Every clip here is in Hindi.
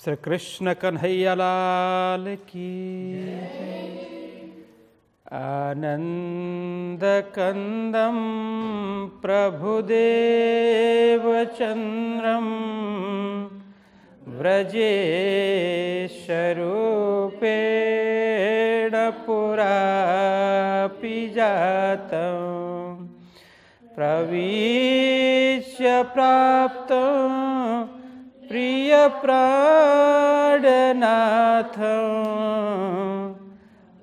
श्री कृष्ण कन्हैया लाल की आनंद कंदम प्रभुदेव चंद्रम व्रजेशरूपेण पुरापि जातं प्रवीश्य प्राप्तं प्रियप्राणनाथं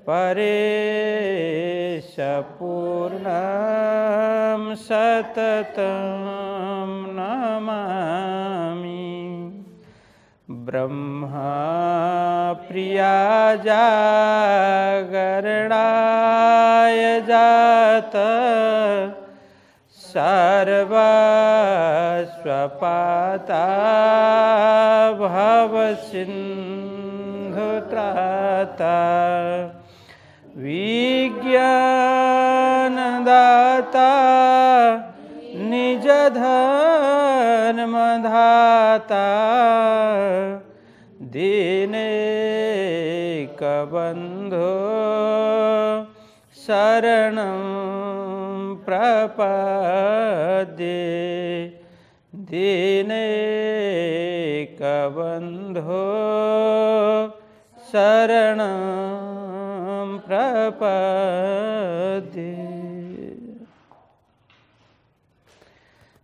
परेश पूर्णं सततं नमामि। ब्रह्मा प्रिया जागरणाय जात सर्वस्वपाता भवसिन्धुत्राता विज्ञानदाता निजधर्मधाता दीनैकबन्धो शरणं प्रपद्ये दीनैकबन्धो शरणं प्रपद्ये।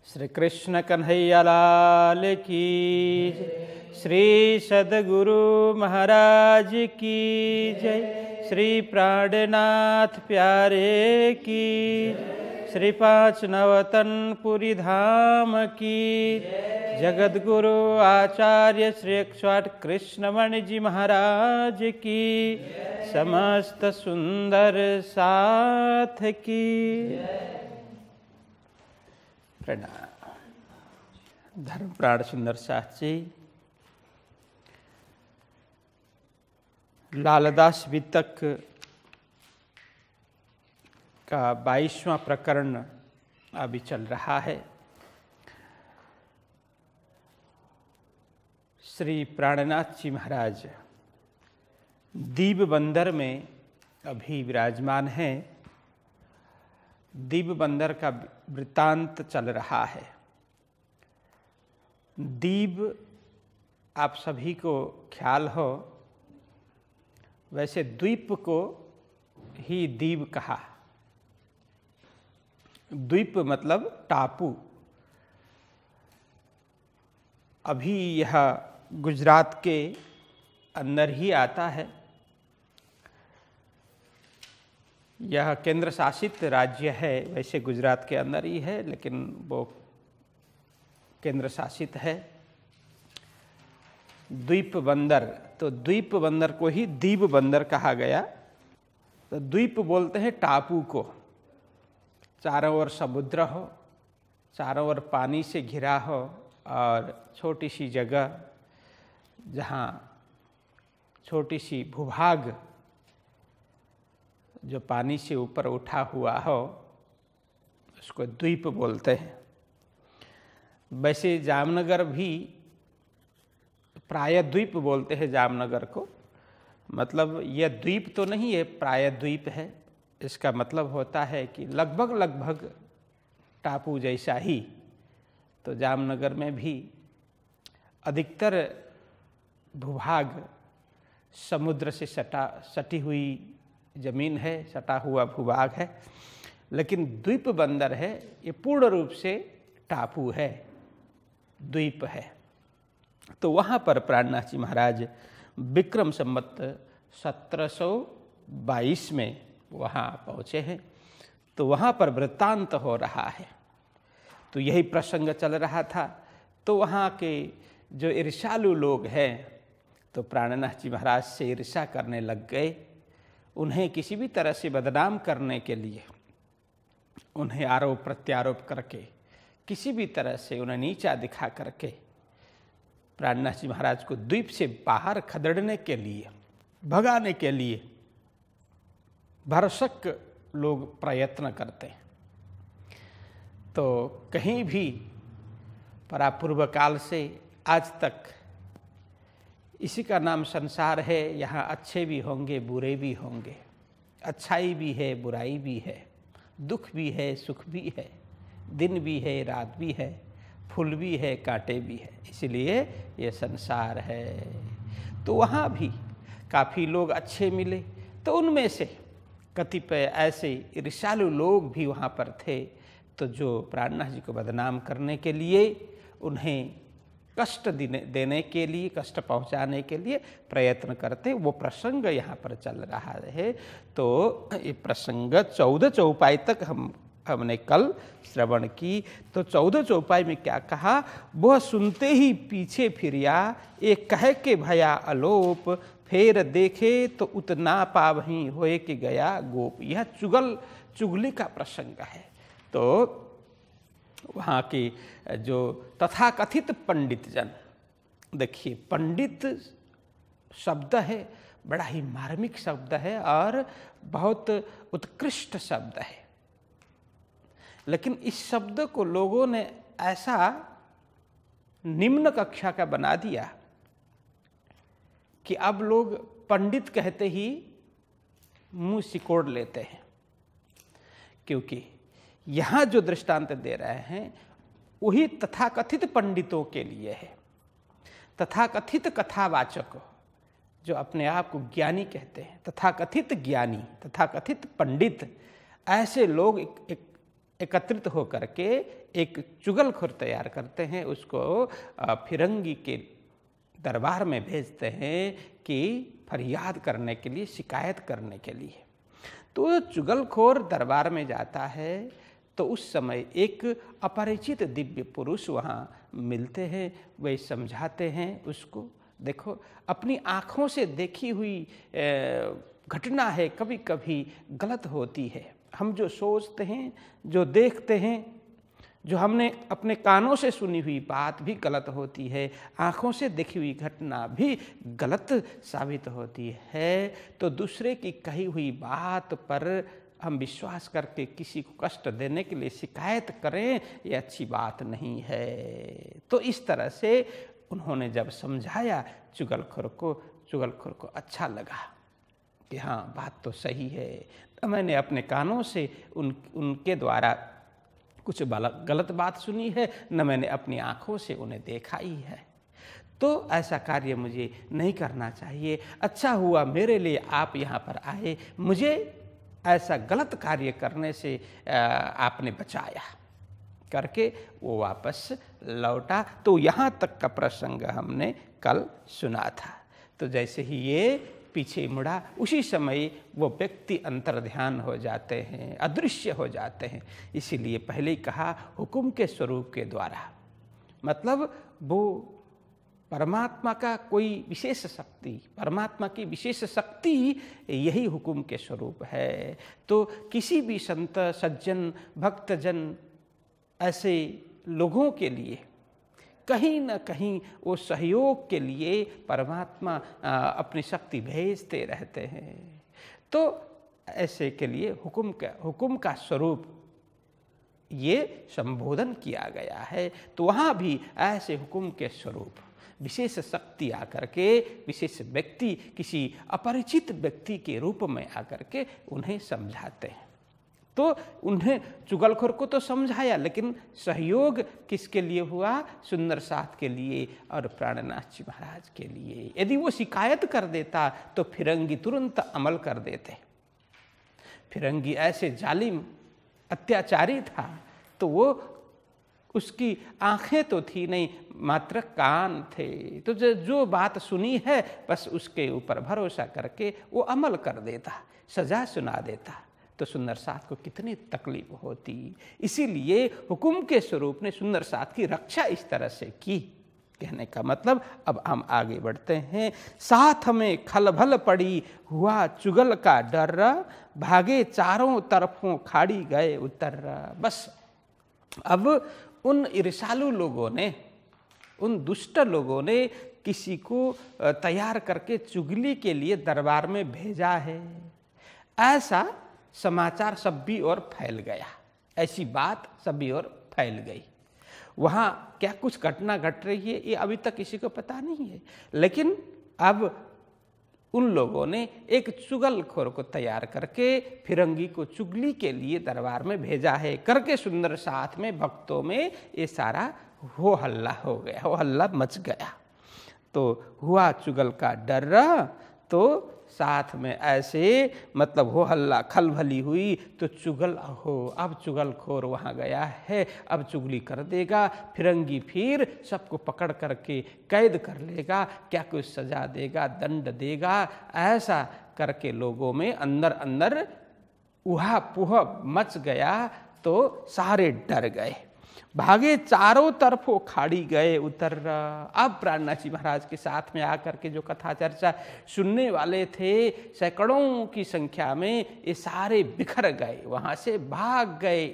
श्री कृष्ण कन्हैया लाल की जय। श्री सद्गुरु महाराज की जय। श्री प्राणनाथ प्यारे की जय। श्री पाँच नवतन पुरी धाम की जगद्गुरु आचार्य श्री 108 कृष्णमणि जी महाराज की समस्त सुंदर साथ की प्रणाम। धर्म प्राण सुंदर साथ जी लालदास वितक का 22वां प्रकरण अभी चल रहा है। श्री प्राणनाथ जी महाराज दीप बंदर में अभी विराजमान हैं। दीप बंदर का वृत्तांत चल रहा है। दीप आप सभी को ख्याल हो, वैसे द्वीप को ही दीप कहा। द्वीप मतलब टापू। अभी यह गुजरात के अंदर ही आता है। यह केंद्र शासित राज्य है, वैसे गुजरात के अंदर ही है, लेकिन वो केंद्र शासित है। द्वीप बंदर, तो द्वीप बंदर को ही दीप बंदर कहा गया। तो द्वीप बोलते हैं टापू को। चारों ओर समुद्र हो, चारों ओर पानी से घिरा हो और छोटी सी जगह जहाँ छोटी सी भूभाग जो पानी से ऊपर उठा हुआ हो, उसको द्वीप बोलते हैं। वैसे जामनगर भी प्राय द्वीप बोलते हैं जामनगर को। मतलब यह द्वीप तो नहीं है, प्राय द्वीप है। इसका मतलब होता है कि लगभग टापू जैसा ही। तो जामनगर में भी अधिकतर भूभाग समुद्र से सटी हुई जमीन है, सटा हुआ भूभाग है। लेकिन द्वीप बंदर है, ये पूर्ण रूप से टापू है, द्वीप है। तो वहाँ पर प्राणनाथ जी महाराज विक्रम संवत 1722 में वहाँ पहुँचे हैं। तो वहाँ पर वृत्तांत हो रहा है। तो यही प्रसंग चल रहा था। तो वहाँ के जो ईर्ष्यालु लोग हैं, तो प्राणनाथ जी महाराज से ईर्ष्या करने लग गए। उन्हें किसी भी तरह से बदनाम करने के लिए, उन्हें आरोप प्रत्यारोप करके, किसी भी तरह से उन्हें नीचा दिखा करके प्राणनाथ जी महाराज को द्वीप से बाहर खदेड़ने के लिए, भगाने के लिए भरसक लोग प्रयत्न करते हैं। तो कहीं भी परापूर्व काल से आज तक इसी का नाम संसार है। यहाँ अच्छे भी होंगे, बुरे भी होंगे, अच्छाई भी है, बुराई भी है, दुख भी है, सुख भी है, दिन भी है, रात भी है, फूल भी है, कांटे भी है, इसलिए ये संसार है। तो वहाँ भी काफ़ी लोग अच्छे मिले, तो उनमें से कतिपय ऐसे ईर्ष्यालु लोग भी वहाँ पर थे, तो जो प्राणनाथ जी को बदनाम करने के लिए, उन्हें कष्ट देने के लिए, कष्ट पहुँचाने के लिए प्रयत्न करते। वो प्रसंग यहाँ पर चल रहा है। तो ये प्रसंग 14 चौपाई तक हमने कल श्रवण की। तो 14 चौपाई में क्या कहा, वह सुनते ही पीछे फिरिया, एक कह के भया अलोप, फेर देखे तो उतना पावही होए कि गया गोप। यह चुगली का प्रसंग है। तो वहाँ की जो तथाकथित पंडित जन, देखिए पंडित शब्द है, बड़ा ही मार्मिक शब्द है और बहुत उत्कृष्ट शब्द है, लेकिन इस शब्द को लोगों ने ऐसा निम्न कक्षा का बना दिया कि अब लोग पंडित कहते ही मुंह सिकोड़ लेते हैं। क्योंकि यहाँ जो दृष्टांत दे रहे हैं वही तथाकथित पंडितों के लिए है। तथाकथित कथावाचक जो अपने आप को ज्ञानी कहते हैं, तथाकथित ज्ञानी, तथाकथित पंडित, ऐसे लोग एकत्रित होकर के एक चुगलखोर तैयार करते हैं, उसको फिरंगी के दरबार में भेजते हैं कि फरियाद करने के लिए, शिकायत करने के लिए। तो चुगलखोर दरबार में जाता है, तो उस समय एक अपरिचित दिव्य पुरुष वहाँ मिलते हैं। वे समझाते हैं उसको, देखो अपनी आँखों से देखी हुई घटना है, कभी कभी गलत होती है। हम जो सोचते हैं, जो देखते हैं, जो हमने अपने कानों से सुनी हुई बात भी गलत होती है, आँखों से देखी हुई घटना भी गलत साबित होती है। तो दूसरे की कही हुई बात पर हम विश्वास करके किसी को कष्ट देने के लिए शिकायत करें, ये अच्छी बात नहीं है। तो इस तरह से उन्होंने जब समझाया चुगलखोर को अच्छा लगा कि हाँ बात तो सही है। तो मैंने अपने कानों से उनके द्वारा कुछ गलत बात सुनी है, न मैंने अपनी आँखों से उन्हें देखा ही है। तो ऐसा कार्य मुझे नहीं करना चाहिए। अच्छा हुआ मेरे लिए आप यहाँ पर आए, मुझे ऐसा गलत कार्य करने से आपने बचाया करके वो वापस लौटा। तो यहाँ तक का प्रसंग हमने कल सुना था। तो जैसे ही ये पीछे मुड़ा, उसी समय वो व्यक्ति अंतर्ध्यान हो जाते हैं, अदृश्य हो जाते हैं। इसीलिए पहले ही कहा हुक्म के स्वरूप के द्वारा, मतलब वो परमात्मा का कोई विशेष शक्ति, परमात्मा की विशेष शक्ति यही हुक्म के स्वरूप है। तो किसी भी संत, सज्जन, भक्तजन, ऐसे लोगों के लिए कहीं न कहीं वो सहयोग के लिए परमात्मा अपनी शक्ति भेजते रहते हैं। तो ऐसे के लिए हुक्म का स्वरूप ये संबोधन किया गया है। तो वहाँ भी ऐसे हुक्म के स्वरूप विशेष शक्ति आकर के, विशेष व्यक्ति, किसी अपरिचित व्यक्ति के रूप में आकर के उन्हें समझाते हैं। तो उन्हें चुगलखोर को तो समझाया, लेकिन सहयोग किसके लिए हुआ? सुंदर साथ के लिए और प्राणनाथ जी महाराज के लिए। यदि वो शिकायत कर देता तो फिरंगी तुरंत अमल कर देते। फिरंगी ऐसे जालिम अत्याचारी था, तो वो उसकी आंखें तो थी नहीं, मात्र कान थे। तो जो बात सुनी है बस उसके ऊपर भरोसा करके वो अमल कर देता, सजा सुना देता। तो सुंदर साथ को कितनी तकलीफ होती। इसीलिए हुक्म के स्वरूप ने सुंदर साथ की रक्षा इस तरह से की। कहने का मतलब, अब हम आगे बढ़ते हैं। साथ में खलबल पड़ी, हुआ चुगल का डर, भागे चारों तरफों खाड़ी गए उतर। बस अब उन ईर्ष्यालु लोगों ने, उन दुष्ट लोगों ने किसी को तैयार करके चुगली के लिए दरबार में भेजा है, ऐसा समाचार सब भी और फैल गया। ऐसी बात सब भी और फैल गई। वहाँ क्या कुछ घटना घट रही है ये अभी तक किसी को पता नहीं है, लेकिन अब उन लोगों ने एक चुगलखोर को तैयार करके फिरंगी को चुगली के लिए दरबार में भेजा है करके सुंदर साथ में भक्तों में ये सारा हो हल्ला हो गया, हो हल्ला मच गया। तो हुआ चुगल का डर, तो साथ में ऐसे मतलब हो हल्ला खलबली हुई। तो चुगल हो, अब चुगलखोर वहाँ गया है, अब चुगली कर देगा, फिरंगी फिर सबको पकड़ करके कैद कर लेगा, क्या कुछ सजा देगा, दंड देगा। ऐसा करके लोगों में अंदर अंदर उहा पुह मच गया। तो सारे डर गए, भागे चारों तरफों खाड़ी गए उतर। अब प्राणनाथ जी महाराज के साथ में आकर के जो कथा चर्चा सुनने वाले थे सैकड़ों की संख्या में, ये सारे बिखर गए, वहाँ से भाग गए,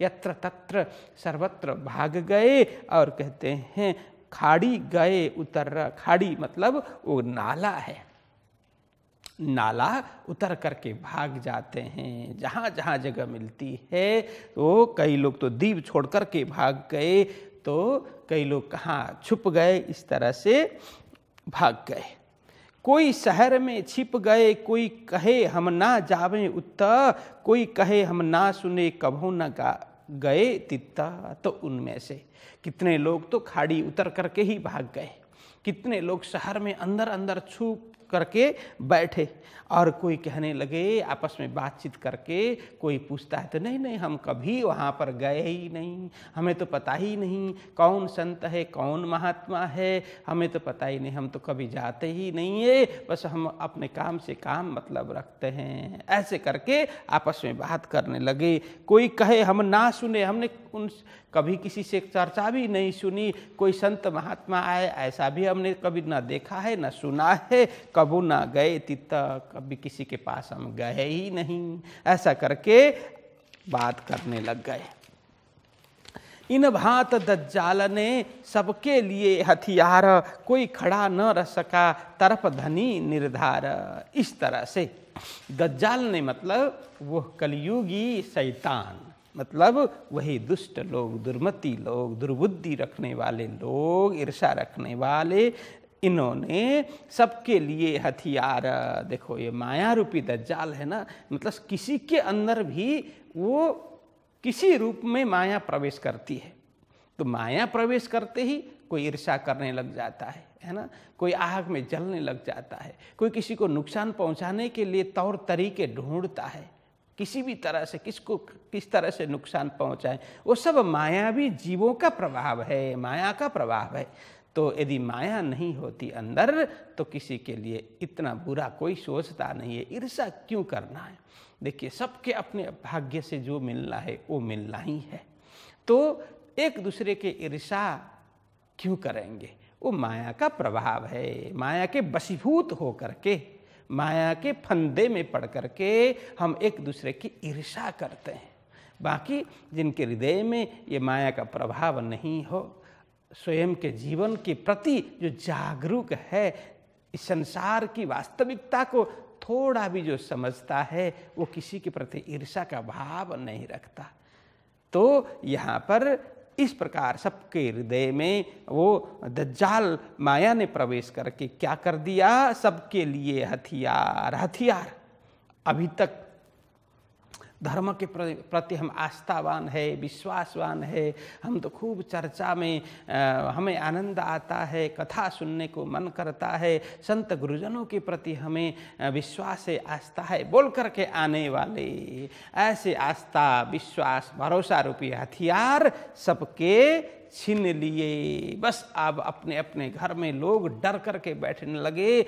यत्र तत्र सर्वत्र भाग गए। और कहते हैं खाड़ी गए उतर। खाड़ी मतलब वो नाला है, नाला उतर करके भाग जाते हैं जहाँ जहाँ जगह मिलती है। तो कई लोग तो द्वीप छोड़ करके भाग गए, तो कई लोग कहाँ छुप गए, इस तरह से भाग गए। कोई शहर में छिप गए, कोई कहे हम ना जावें उत्ता, कोई कहे हम ना सुने कभू न गए तित्ता। तो उनमें से कितने लोग तो खाड़ी उतर करके ही भाग गए, कितने लोग शहर में अंदर अंदर छुप करके बैठे, और कोई कहने लगे आपस में बातचीत करके, कोई पूछता है तो नहीं नहीं हम कभी वहाँ पर गए ही नहीं, हमें तो पता ही नहीं कौन संत है कौन महात्मा है, हमें तो पता ही नहीं, हम तो कभी जाते ही नहीं है, बस हम अपने काम से काम मतलब रखते हैं। ऐसे करके आपस में बात करने लगे। कोई कहे हम ना सुने, हमने उन कभी किसी से चर्चा भी नहीं सुनी, कोई संत महात्मा आए ऐसा भी हमने कभी ना देखा है ना सुना है, कबू ना गए तित्ता, कभी किसी के पास हम गए ही नहीं। ऐसा करके बात करने लग गए। इन भांत दज्जाल ने सबके लिए हथियार, कोई खड़ा न रह सका तरफ धनी निर्धार। इस तरह से दज्जाल ने मतलब वो कलयुगी शैतान, मतलब वही दुष्ट लोग, दुर्मति लोग, दुर्बुद्धि रखने वाले लोग, ईर्षा रखने वाले, इन्होंने सबके लिए हथियार। देखो ये माया रूपी दज्जाल है ना, मतलब किसी के अंदर भी वो किसी रूप में माया प्रवेश करती है। तो माया प्रवेश करते ही कोई ईर्षा करने लग जाता है ना, कोई आग में जलने लग जाता है, कोई किसी को नुकसान पहुंचाने के लिए तौर तरीके ढूंढता है, किसी भी तरह से किसको किस तरह से नुकसान पहुंचाए। वो सब मायावी जीवों का प्रभाव है, माया का प्रभाव है। तो यदि माया नहीं होती अंदर तो किसी के लिए इतना बुरा कोई सोचता नहीं है। ईर्षा क्यों करना है? देखिए सबके अपने भाग्य से जो मिलना है वो मिलना ही है, तो एक दूसरे के ईर्षा क्यों करेंगे? वो माया का प्रभाव है। माया के वशीभूत हो करके, माया के फंदे में पड़ करके हम एक दूसरे की ईर्षा करते हैं। बाकी जिनके हृदय में ये माया का प्रभाव नहीं हो, स्वयं के जीवन के प्रति जो जागरूक है, इस संसार की वास्तविकता को थोड़ा भी जो समझता है, वो किसी के प्रति ईर्षा का भाव नहीं रखता। तो यहाँ पर इस प्रकार सबके हृदय में वो दज्जाल माया ने प्रवेश करके क्या कर दिया? सबके लिए हथियार। हथियार अभी तक धर्म के प्रति हम आस्थावान है, विश्वासवान है, हम तो खूब चर्चा में हमें आनंद आता है, कथा सुनने को मन करता है, संत गुरुजनों के प्रति हमें विश्वास है, आस्था है बोल करके आने वाले ऐसे आस्था विश्वास भरोसा रूपी हथियार सबके छीन लिए। बस अब अपने अपने घर में लोग डर करके बैठने लगे,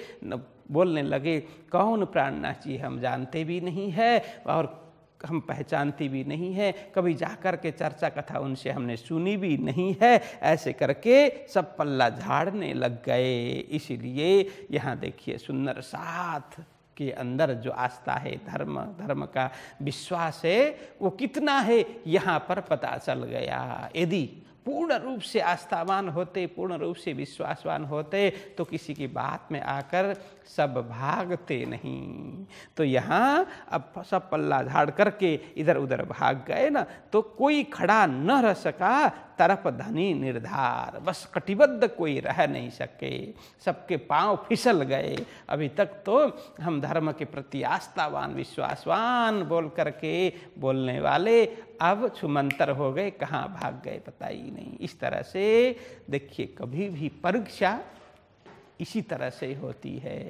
बोलने लगे कौन प्राणनाथ जी हम जानते भी नहीं है और हम पहचानती भी नहीं है, कभी जाकर के चर्चा कथा उनसे हमने सुनी भी नहीं है। ऐसे करके सब पल्ला झाड़ने लग गए। इसीलिए यहाँ देखिए सुंदर साथ के अंदर जो आस्था है, धर्म का विश्वास है, वो कितना है यहाँ पर पता चल गया। यदि पूर्ण रूप से आस्थावान होते, पूर्ण रूप से विश्वासवान होते तो किसी की बात में आकर सब भागते नहीं। तो यहाँ अब सब पल्ला झाड़ करके इधर उधर भाग गए ना, तो कोई खड़ा न रह सका, तरफ धनी निर्धार, बस कटिबद्ध कोई रह नहीं सके, सबके पांव फिसल गए। अभी तक तो हम धर्म के प्रति आस्थावान विश्वासवान बोल करके बोलने वाले अब छुमंतर हो गए, कहाँ भाग गए पता ही नहीं। इस तरह से देखिए, कभी भी परीक्षा इसी तरह से होती है।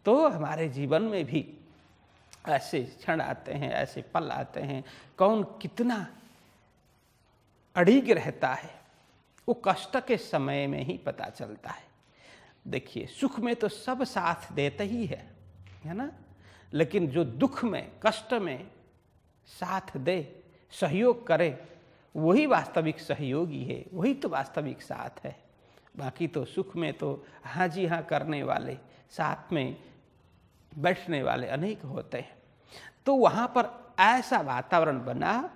तो हमारे जीवन में भी ऐसे क्षण आते हैं, ऐसे पल आते हैं, कौन कितना अड़िग रहता है वो कष्ट के समय में ही पता चलता है। देखिए, सुख में तो सब साथ देते ही है ना, लेकिन जो दुख में कष्ट में साथ दे, सहयोग करे, वही वास्तविक सहयोगी है, वही तो वास्तविक साथ है। बाकी तो सुख में तो हाँ जी हाँ करने वाले, साथ में बैठने वाले अनेक होते हैं। तो वहाँ पर ऐसा वातावरण बना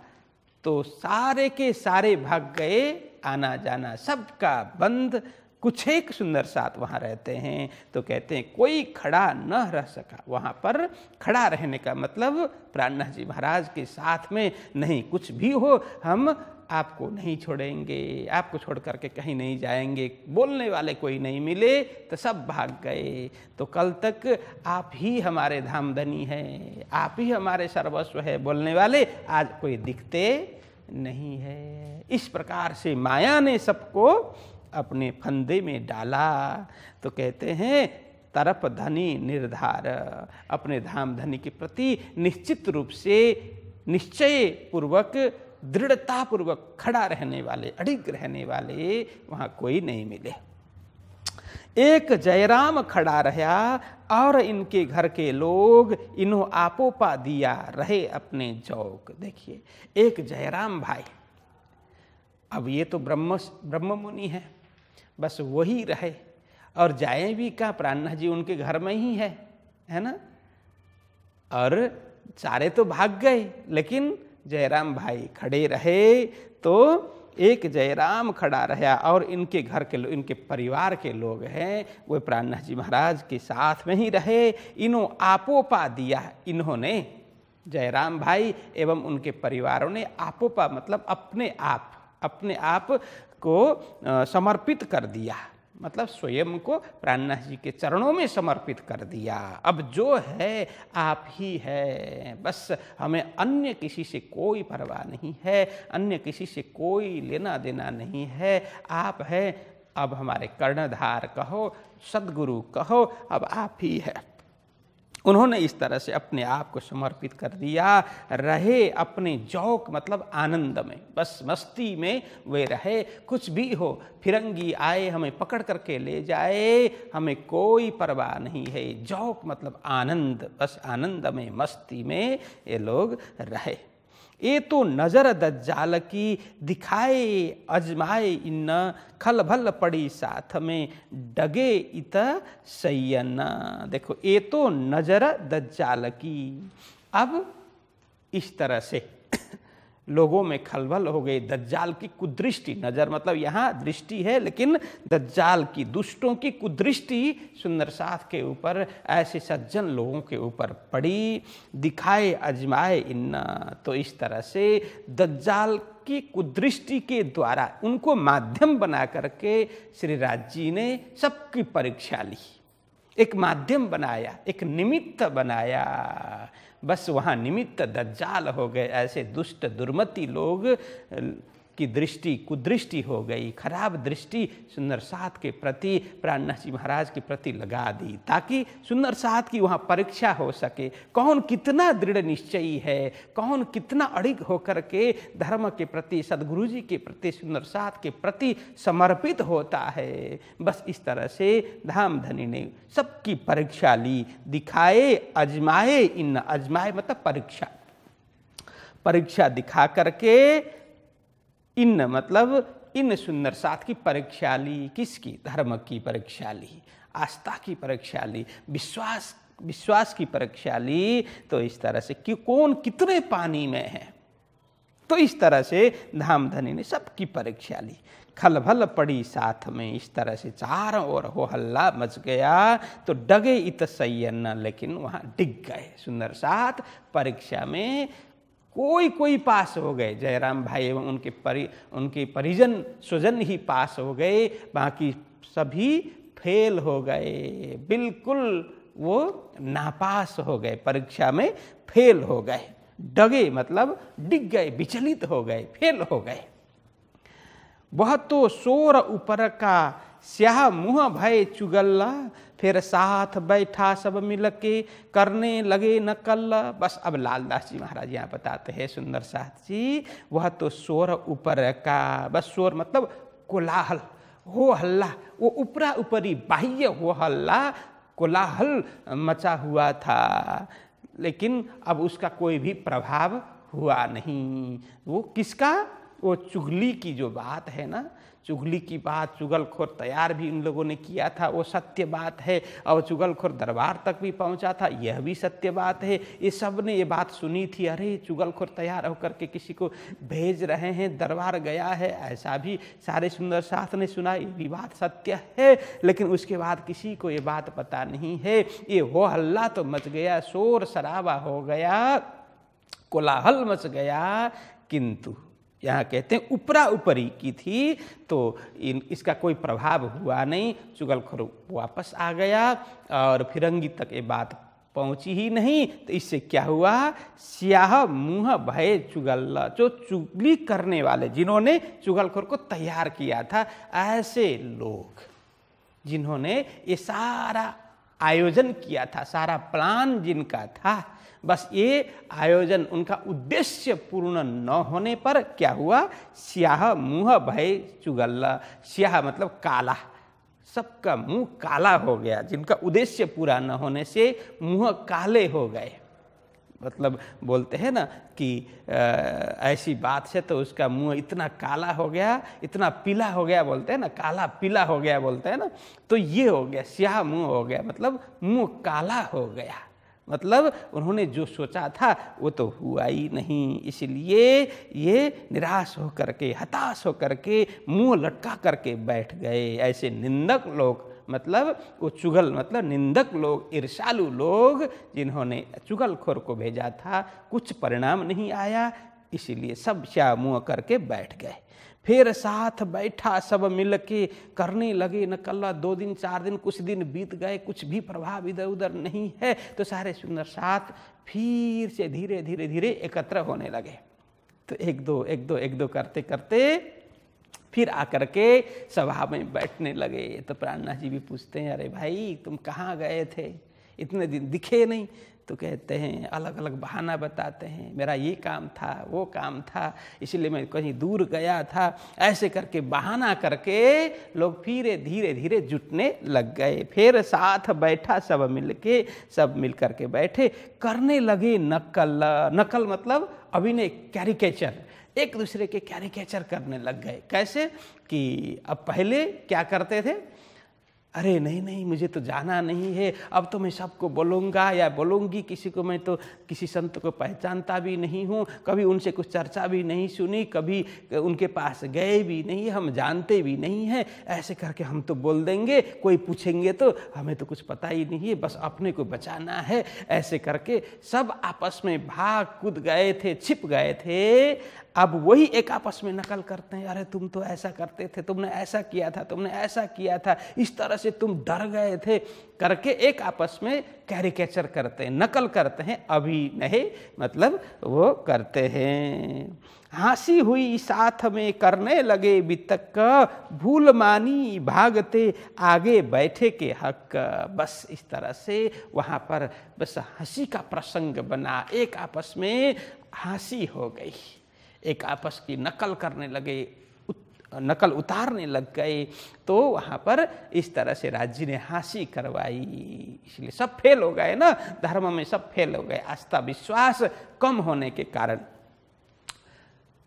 तो सारे के सारे भाग गए, आना जाना सबका बंद, कुछ एक सुंदर साथ वहाँ रहते हैं। तो कहते हैं कोई खड़ा न रह सका। वहाँ पर खड़ा रहने का मतलब प्राणनाथ जी महाराज के साथ में नहीं, कुछ भी हो हम आपको नहीं छोड़ेंगे, आपको छोड़ करके कहीं नहीं जाएंगे। बोलने वाले कोई नहीं मिले तो सब भाग गए। तो कल तक आप ही हमारे धामधनी हैं, आप ही हमारे सर्वस्व है बोलने वाले आज कोई दिखते नहीं है। इस प्रकार से माया ने सबको अपने फंदे में डाला। तो कहते हैं तरफ धनी निर्धार, अपने धाम धनी के प्रति निश्चित रूप से निश्चय पूर्वक दृढ़ता पूर्वक खड़ा रहने वाले, अडिग रहने वाले वहां कोई नहीं मिले। एक जयराम खड़ा रहा और इनके घर के लोग इन्हों आपो पा दिया रहे अपने जौक। देखिए, एक जयराम भाई, अब ये तो ब्रह्म मुनि है, बस वही रहे और जाए भी क्या, प्राणनाथ जी उनके घर में ही है ना। और सारे तो भाग गए लेकिन जयराम भाई खड़े रहे। तो एक जयराम खड़ा रहा और इनके घर के लोग, इनके परिवार के लोग हैं वो प्राणनाथ जी महाराज के साथ में ही रहे। इन्हों आपो पा दिया, इन्होंने जयराम भाई एवं उनके परिवारों ने आपो पा मतलब अपने आप को समर्पित कर दिया, मतलब स्वयं को प्राणनाथ जी के चरणों में समर्पित कर दिया। अब जो है आप ही है, बस हमें अन्य किसी से कोई परवाह नहीं है, अन्य किसी से कोई लेना देना नहीं है। आप है, अब हमारे कर्णधार कहो, सद्गुरु कहो, अब आप ही है। उन्होंने इस तरह से अपने आप को समर्पित कर दिया, रहे अपने जौक मतलब आनंद में, बस मस्ती में वे रहे। कुछ भी हो, फिरंगी आए हमें पकड़ करके ले जाए, हमें कोई परवाह नहीं है। जौक मतलब आनंद, बस आनंद में मस्ती में ये लोग रहे। ये तो नजर दज्जाल की दिखाए अजमाए इन, खल भल पड़ी साथ में डगे इत सैयन। देखो, ये तो नजर दज्जाल की, अब इस तरह से लोगों में खलबल हो गई। दज्जाल की कुदृष्टि, नजर मतलब यहाँ दृष्टि है, लेकिन दज्जाल की, दुष्टों की कुदृष्टि सुंदर साथ के ऊपर, ऐसे सज्जन लोगों के ऊपर पड़ी। दिखाए अजमाए इन्ना, तो इस तरह से दज्जाल की कुदृष्टि के द्वारा उनको माध्यम बना करके श्री राज जी ने सबकी परीक्षा ली, एक माध्यम बनाया, एक निमित्त बनाया। बस वहाँ निमित्त दज्जाल हो गए, ऐसे दुष्ट दुर्मति लोग की दृष्टि कुदृष्टि हो गई, खराब दृष्टि सुंदर साथ के प्रति, प्राणनाथ जी महाराज के प्रति लगा दी, ताकि सुंदर साथ की वहाँ परीक्षा हो सके। कौन कितना दृढ़ निश्चयी है, कौन कितना अड़िग होकर के धर्म के प्रति, सदगुरु जी के प्रति, सुंदर साथ के प्रति समर्पित होता है। बस इस तरह से धामधनी ने सबकी परीक्षा ली। दिखाए अजमाए इन, अजमाए मतलब परीक्षा, परीक्षा दिखा करके, इन मतलब इन सुंदर साथ की परीक्षा ली। किसकी? धर्म की परीक्षा ली, आस्था की परीक्षा ली, विश्वास की परीक्षा ली। तो इस तरह से कि कौन कितने पानी में है, तो इस तरह से धामधनी ने सबकी परीक्षा ली। खलबल पड़ी साथ में, इस तरह से चारों ओर हो हल्ला मच गया। तो डगे इत सय्यन, लेकिन वहाँ डिग गए सुंदर साथ परीक्षा में। कोई पास हो गए, जयराम भाई एवं उनके परिजन स्वजन ही पास हो गए, बाकी सभी फेल हो गए, बिल्कुल वो नापास हो गए, परीक्षा में फेल हो गए। डगे मतलब डिग गए, विचलित हो गए, फेल हो गए। वह तो सोर ऊपर का स्याह मुँह भय चुगल्ला, फिर साथ बैठा सब मिलके करने लगे नकल। बस अब लालदास जी महाराज यहाँ बताते हैं सुंदर साथ जी, वह तो शोर ऊपर का, बस शोर मतलब कोलाहल, हो हल्ला, वो ऊपरा ऊपरी बाह्य हो हल्ला कोलाहल मचा हुआ था, लेकिन अब उसका कोई भी प्रभाव हुआ नहीं। वो किसका, वो चुगली की जो बात है ना, चुगली की बात, चुगलखोर तैयार भी इन लोगों ने किया था, वो सत्य बात है, और चुगलखोर दरबार तक भी पहुंचा था, यह भी सत्य बात है। ये सब ने ये बात सुनी थी, अरे चुगलखोर तैयार होकर के किसी को भेज रहे हैं, दरबार गया है, ऐसा भी सारे सुंदर साथ ने सुना, ये भी बात सत्य है। लेकिन उसके बाद किसी को ये बात पता नहीं है। ये हो हल्ला तो मच गया, शोर शराबा हो गया, कोलाहल मच गया, किंतु यहाँ कहते हैं ऊपरा ऊपरी की थी, तो इसका कोई प्रभाव हुआ नहीं। चुगलखोर वापस आ गया और फिरंगी तक ये बात पहुंची ही नहीं। तो इससे क्या हुआ, स्याह मुँह भय चुगल्ला, जो चुगली करने वाले, जिन्होंने चुगलखोर को तैयार किया था, ऐसे लोग जिन्होंने ये सारा आयोजन किया था, सारा प्लान जिनका था, बस ये आयोजन उनका उद्देश्य पूर्ण न होने पर क्या हुआ, स्याह मुँह भय चुगल्ला। स्याह मतलब काला, सबका मुंह काला हो गया, जिनका उद्देश्य पूरा न होने से मुंह काले हो गए। मतलब बोलते हैं ना कि ऐसी बात से तो उसका मुंह इतना काला हो गया, इतना पीला हो गया, बोलते हैं ना, काला पीला हो गया बोलते हैं ना, तो ये हो गया, स्याह मुंह हो गया, मतलब मुंह काला हो गया, मतलब उन्होंने जो सोचा था वो तो हुआ ही नहीं। इसलिए ये निराश होकर के, हताश होकर के, मुंह लटका करके बैठ गए। ऐसे निंदक लोग, मतलब वो चुगल मतलब निंदक लोग, ईर्ष्यालु लोग, जिन्होंने चुगलखोर को भेजा था, कुछ परिणाम नहीं आया, इसीलिए सब स्याह मुँह करके बैठ गए। फिर साथ बैठा सब मिल के करने लगे नकल्ला। 2 दिन 4 दिन कुछ दिन बीत गए, कुछ भी प्रभाव इधर उधर नहीं है, तो सारे सुंदर साथ फिर से धीरे धीरे धीरे एकत्र होने लगे। तो एक दो करते करते फिर आकर के सभा में बैठने लगे। तो प्राणनाथ जी भी पूछते हैं, अरे भाई तुम कहाँ गए थे, इतने दिन दिखे नहीं। तो कहते हैं, अलग अलग बहाना बताते हैं, मेरा ये काम था, वो काम था, इसलिए मैं कहीं दूर गया था। ऐसे करके बहाना करके लोग फिर धीरे धीरे जुटने लग गए। फिर साथ बैठा सब मिल करके बैठे, करने लगे नकल। नकल मतलब अभिनय, कैरिकेचर, एक दूसरे के कैरिकेचर करने लग गए। कैसे कि अब पहले क्या करते थे, अरे नहीं मुझे तो जाना नहीं है, अब तो मैं सबको बोलूँगा या बोलूँगी, किसी को मैं तो किसी संत को पहचानता भी नहीं हूँ, कभी उनसे कुछ चर्चा भी नहीं सुनी, कभी उनके पास गए भी नहीं, हम जानते भी नहीं हैं, ऐसे करके हम तो बोल देंगे, कोई पूछेंगे तो हमें तो कुछ पता ही नहीं है, बस अपने को बचाना है। ऐसे करके सब आपस में भाग कूद गए थे, छिप गए थे। अब वही एक आपस में नकल करते हैं, अरे तुम तो ऐसा करते थे, तुमने ऐसा किया था, तुमने ऐसा किया था, इस तरह से तुम डर गए थे, करके एक आपस में कैरिकेचर करते हैं, नकल करते हैं, अभिनय मतलब वो करते हैं। हंसी हुई साथ में करने लगे बितक, भूल मानी भागते आगे बैठे के हक। बस इस तरह से वहाँ पर बस हंसी का प्रसंग बना, एक आपस में हंसी हो गई, एक आपस की नकल करने लगे, नकल उतारने लग गए। तो वहाँ पर इस तरह से राज्य ने हंसी करवाई, इसलिए सब फेल हो गए ना, धर्म में सब फेल हो गए, आस्था विश्वास कम होने के कारण।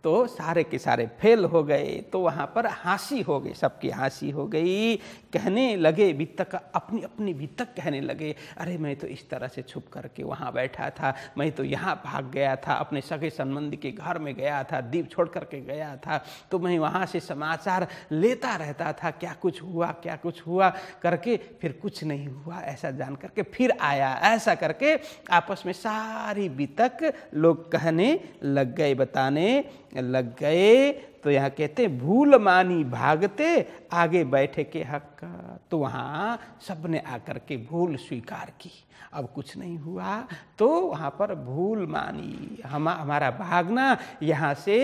तो तो सारे के सारे फेल हो गए। तो वहाँ पर हंसी हो गई, सबकी हंसी हो गई। कहने लगे वितक, अपनी अपनी वितक कहने लगे, अरे मैं तो इस तरह से छुप करके वहाँ बैठा था, मैं तो यहाँ भाग गया था, अपने सगे संबंधी के घर में गया था, दीप छोड़ करके गया था, तो मैं वहाँ से समाचार लेता रहता था, क्या कुछ हुआ करके, फिर कुछ नहीं हुआ ऐसा जान करके फिर आया। ऐसा करके आपस में सारी वितक लोग कहने लग गए, बताने लग गए। तो यहाँ कहते हैं भूल मानी भागते आगे बैठे के हक। तो वहाँ सबने आकर के भूल स्वीकार की, अब कुछ नहीं हुआ। तो वहाँ पर भूल मानी, हमारा भागना, यहाँ से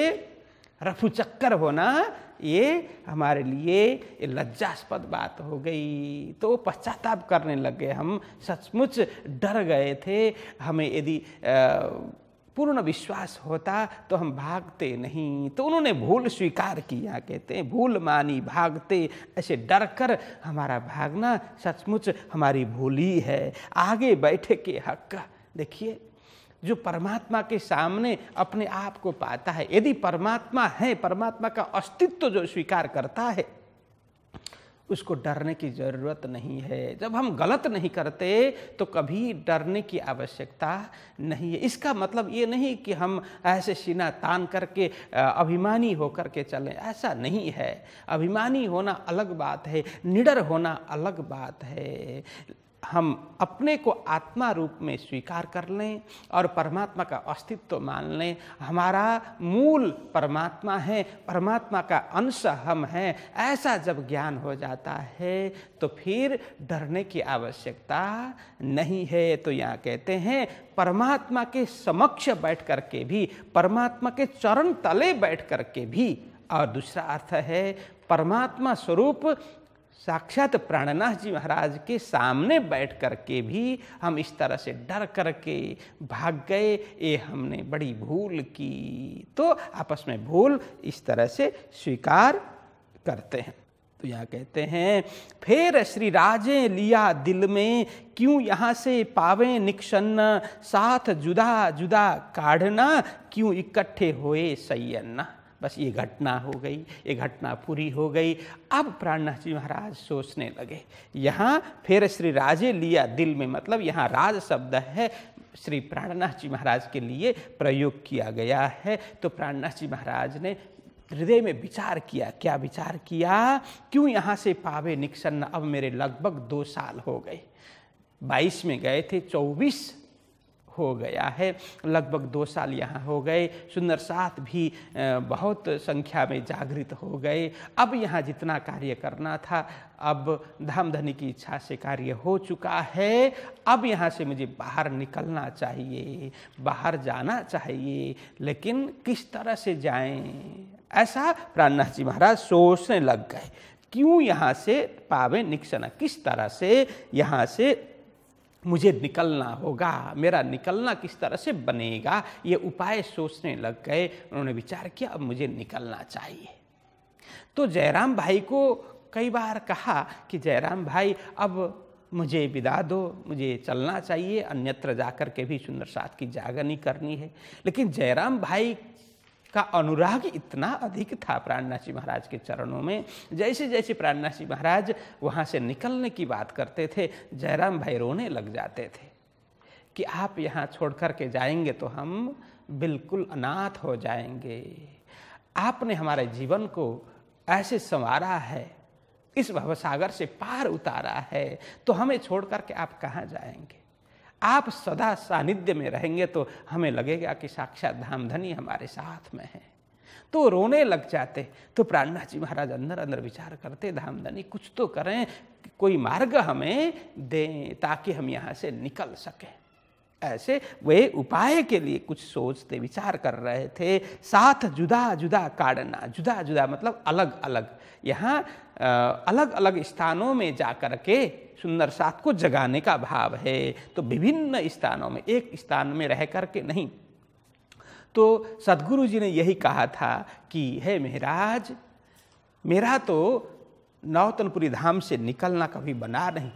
रफू चक्कर होना, ये हमारे लिए लज्जास्पद बात हो गई। तो पश्चाताप करने लग गए, हम सचमुच डर गए थे, हमें यदि पूर्ण विश्वास होता तो हम भागते नहीं। तो उन्होंने भूल स्वीकार किया, कहते हैं भूल मानी भागते, ऐसे डर कर हमारा भागना सचमुच हमारी भूल ही है। आगे बैठे के हक, देखिए जो परमात्मा के सामने अपने आप को पाता है, यदि परमात्मा है, परमात्मा का अस्तित्व जो स्वीकार करता है, उसको डरने की ज़रूरत नहीं है। जब हम गलत नहीं करते तो कभी डरने की आवश्यकता नहीं है। इसका मतलब ये नहीं कि हम ऐसे सीना तान करके अभिमानी होकर के चलें, ऐसा नहीं है। अभिमानी होना अलग बात है, निडर होना अलग बात है। हम अपने को आत्मा रूप में स्वीकार कर लें और परमात्मा का अस्तित्व मान लें। हमारा मूल परमात्मा है, परमात्मा का अंश हम हैं, ऐसा जब ज्ञान हो जाता है तो फिर डरने की आवश्यकता नहीं है। तो यहाँ कहते हैं परमात्मा के समक्ष बैठ कर के भी, परमात्मा के चरण तले बैठ कर के भी, और दूसरा अर्थ है परमात्मा स्वरूप साक्षात प्राणनाथ जी महाराज के सामने बैठ कर के भी हम इस तरह से डर करके भाग गए, ये हमने बड़ी भूल की। तो आपस में भूल इस तरह से स्वीकार करते हैं। तो यहाँ कहते हैं फिर श्री राजे लिया दिल में, क्यों यहाँ से पावे निक्षन्न, साथ जुदा जुदा काढ़ना, क्यों इकट्ठे होए सैयन्ना। बस ये घटना हो गई, ये घटना पूरी हो गई। अब प्राणनाथ जी महाराज सोचने लगे। यहाँ फिर श्री राजे लिया दिल में, मतलब यहाँ राज शब्द है श्री प्राणनाथ जी महाराज के लिए प्रयोग किया गया है। तो प्राणनाथ जी महाराज ने हृदय में विचार किया। क्या विचार किया? क्यों यहाँ से पावे निक्षन्न, अब मेरे लगभग 2 साल हो गए। 22 में गए थे, 24 हो गया है, लगभग 2 साल यहाँ हो गए। सुंदर साथ भी बहुत संख्या में जागृत हो गए। अब यहाँ जितना कार्य करना था, अब धाम धनी की इच्छा से कार्य हो चुका है। अब यहाँ से मुझे बाहर निकलना चाहिए, बाहर जाना चाहिए, लेकिन किस तरह से जाएं, ऐसा प्राणनाथ जी महाराज सोचने लग गए। क्यों यहाँ से पावे निक्षण, किस तरह से यहाँ से मुझे निकलना होगा, मेरा निकलना किस तरह से बनेगा, ये उपाय सोचने लग गए। उन्होंने विचार किया अब मुझे निकलना चाहिए। तो जयराम भाई को कई बार कहा कि जयराम भाई अब मुझे विदा दो, मुझे चलना चाहिए, अन्यत्र जाकर के भी सुंदर साथ की जागरनी करनी है। लेकिन जयराम भाई का अनुराग इतना अधिक था प्राणनाथ जी महाराज के चरणों में। जैसे जैसे प्राणनाथ जी महाराज वहाँ से निकलने की बात करते थे, जयराम भाई रोने लग जाते थे कि आप यहाँ छोड़ कर के जाएंगे तो हम बिल्कुल अनाथ हो जाएंगे। आपने हमारे जीवन को ऐसे संवारा है, इस भवसागर से पार उतारा है, तो हमें छोड़ कर के आप कहाँ जाएंगे? आप सदा सानिध्य में रहेंगे तो हमें लगेगा कि साक्षात धामधनी हमारे साथ में है। तो रोने लग जाते। तो प्राणनाथ जी महाराज अंदर अंदर विचार करते, धामधनी कुछ तो करें, कोई मार्ग हमें दें ताकि हम यहाँ से निकल सकें। ऐसे वे उपाय के लिए कुछ सोचते विचार कर रहे थे। साथ जुदा जुदा काढ़ना, जुदा जुदा मतलब अलग अलग, यहाँ अलग अलग स्थानों में जा कर के सुंदर साथ को जगाने का भाव है। तो विभिन्न स्थानों में, एक स्थान में रह कर के नहीं। तो सद्गुरु जी ने यही कहा था कि हे महाराज, मेरा तो नौतनपुरी धाम से निकलना कभी बना नहीं।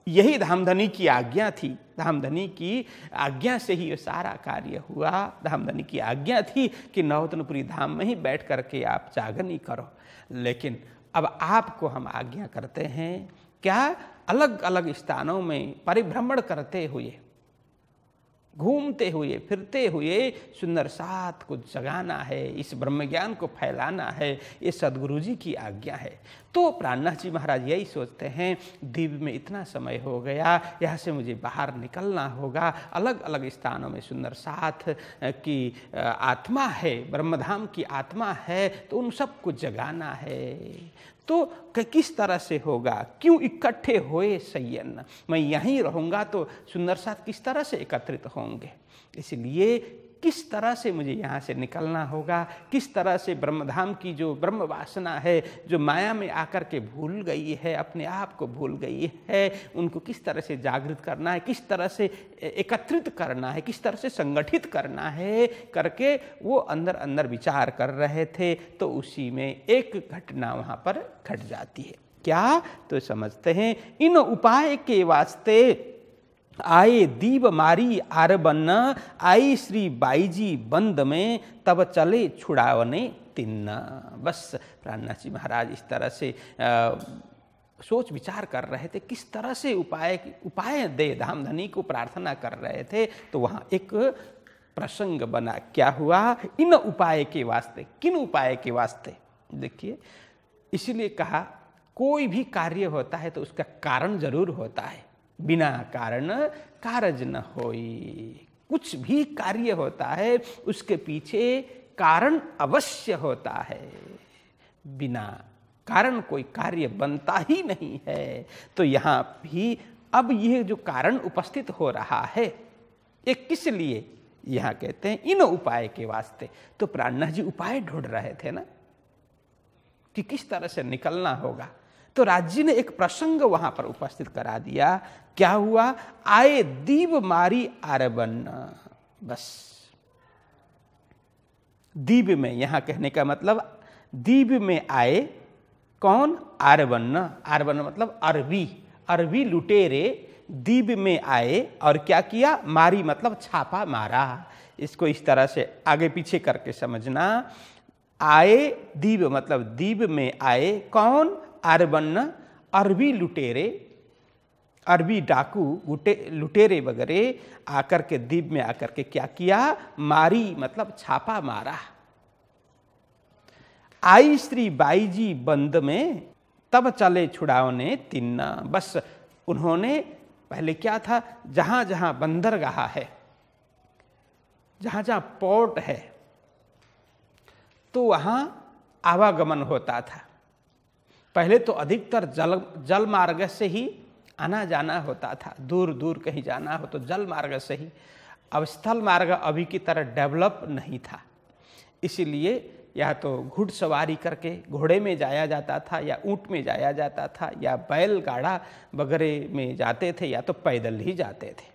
यही धामधनी की आज्ञा थी। धामधनी की आज्ञा से ही ये सारा कार्य हुआ। धामधनी की आज्ञा थी कि नौतनपुरी धाम में ही बैठ करके आप जागनी करो। लेकिन अब आपको हम आज्ञा करते हैं क्या, अलग अलग स्थानों में परिभ्रमण करते हुए, घूमते हुए, फिरते हुए सुंदर साथ को जगाना है, इस ब्रह्म ज्ञान को फैलाना है। ये सदगुरु जी की आज्ञा है। तो प्राणनाथ जी महाराज यही सोचते हैं, दीप में इतना समय हो गया, यहाँ से मुझे बाहर निकलना होगा। अलग अलग स्थानों में सुंदर साथ की आत्मा है, ब्रह्मधाम की आत्मा है, तो उन सबको जगाना है। तो किस तरह से होगा, क्यों इकट्ठे होए सय्यन, मैं यहीं रहूँगा तो सुंदर साथ किस तरह से एकत्रित होंगे। इसलिए किस तरह से मुझे यहाँ से निकलना होगा, किस तरह से ब्रह्मधाम की जो ब्रह्म वासना है, जो माया में आकर के भूल गई है, अपने आप को भूल गई है, उनको किस तरह से जागृत करना है, किस तरह से एकत्रित करना है, किस तरह से संगठित करना है करके वो अंदर अंदर विचार कर रहे थे। तो उसी में एक घटना वहाँ पर घट जाती है। क्या, तो समझते हैं, इन उपाय के वास्ते आए दीब मारी आरबन, आई श्री बाईजी बंद में, तब चले छुड़ावने तिन्ना। बस प्राणनाथ जी महाराज इस तरह से सोच विचार कर रहे थे, किस तरह से उपाय दे, धामधनी को प्रार्थना कर रहे थे। तो वहाँ एक प्रसंग बना। क्या हुआ, इन उपाय के वास्ते, किन उपाय के वास्ते। देखिए, इसीलिए कहा कोई भी कार्य होता है तो उसका कारण जरूर होता है, बिना कारण कारज न होई। कुछ भी कार्य होता है उसके पीछे कारण अवश्य होता है, बिना कारण कोई कार्य बनता ही नहीं है। तो यहाँ भी अब यह जो कारण उपस्थित हो रहा है, ये किस लिए, यहाँ कहते हैं इन उपाय के वास्ते। तो प्राणनाथ जी उपाय ढूंढ रहे थे ना कि किस तरह से निकलना होगा। तो राज्य ने एक प्रसंग वहां पर उपस्थित करा दिया। क्या हुआ, आए दीब मारी आरबन। बस दीब में, यहां कहने का मतलब दीब में आए कौन, आरबन। आरबन मतलब अरबी, अरबी लुटेरे दीब में आए और क्या किया, मारी मतलब छापा मारा। इसको इस तरह से आगे पीछे करके समझना। आए दीब मतलब दीब में आए कौन, आरबन, अरबी लुटेरे, अरबी डाकू लुटेरे वगैरह आकर के दीप में आकर के क्या किया, मारी मतलब छापा मारा। आई श्री बाईजी बंद में, तब चले छुड़ावने तिन्ना। बस उन्होंने पहले क्या था, जहां जहां बंदरगाह है, जहां जहां पोर्ट है, तो वहां आवागमन होता था। पहले तो अधिकतर जल मार्ग से ही आना जाना होता था, दूर दूर कहीं जाना हो तो जल मार्ग से ही। अब स्थल मार्ग अभी की तरह डेवलप नहीं था, इसीलिए या तो घुड़सवारी करके घोड़े में जाया जाता था, या ऊंट में जाया जाता था, या बैलगाड़ा वगैरह में जाते थे, या तो पैदल ही जाते थे।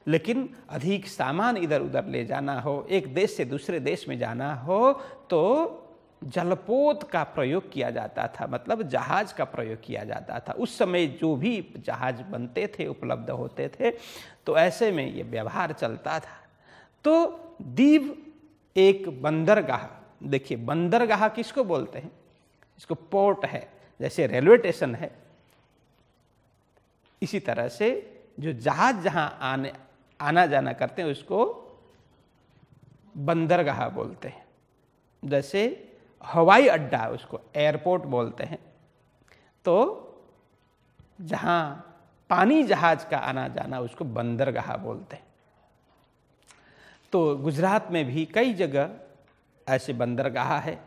लेकिन अधिक सामान इधर उधर ले जाना हो, एक देश से दूसरे देश में जाना हो, तो जलपोत का प्रयोग किया जाता था, मतलब जहाज का प्रयोग किया जाता था। उस समय जो भी जहाज बनते थे, उपलब्ध होते थे, तो ऐसे में ये व्यवहार चलता था। तो दीव एक बंदरगाह, देखिए बंदरगाह किसको बोलते हैं, इसको पोर्ट है, जैसे रेलवे स्टेशन है, इसी तरह से जो जहाज जहां आना जाना करते हैं उसको बंदरगाह बोलते हैं। जैसे हवाई अड्डा, उसको एयरपोर्ट बोलते हैं। तो जहां पानी जहाज का आना जाना उसको बंदरगाह बोलते हैं। तो गुजरात में भी कई जगह ऐसे बंदरगाह है,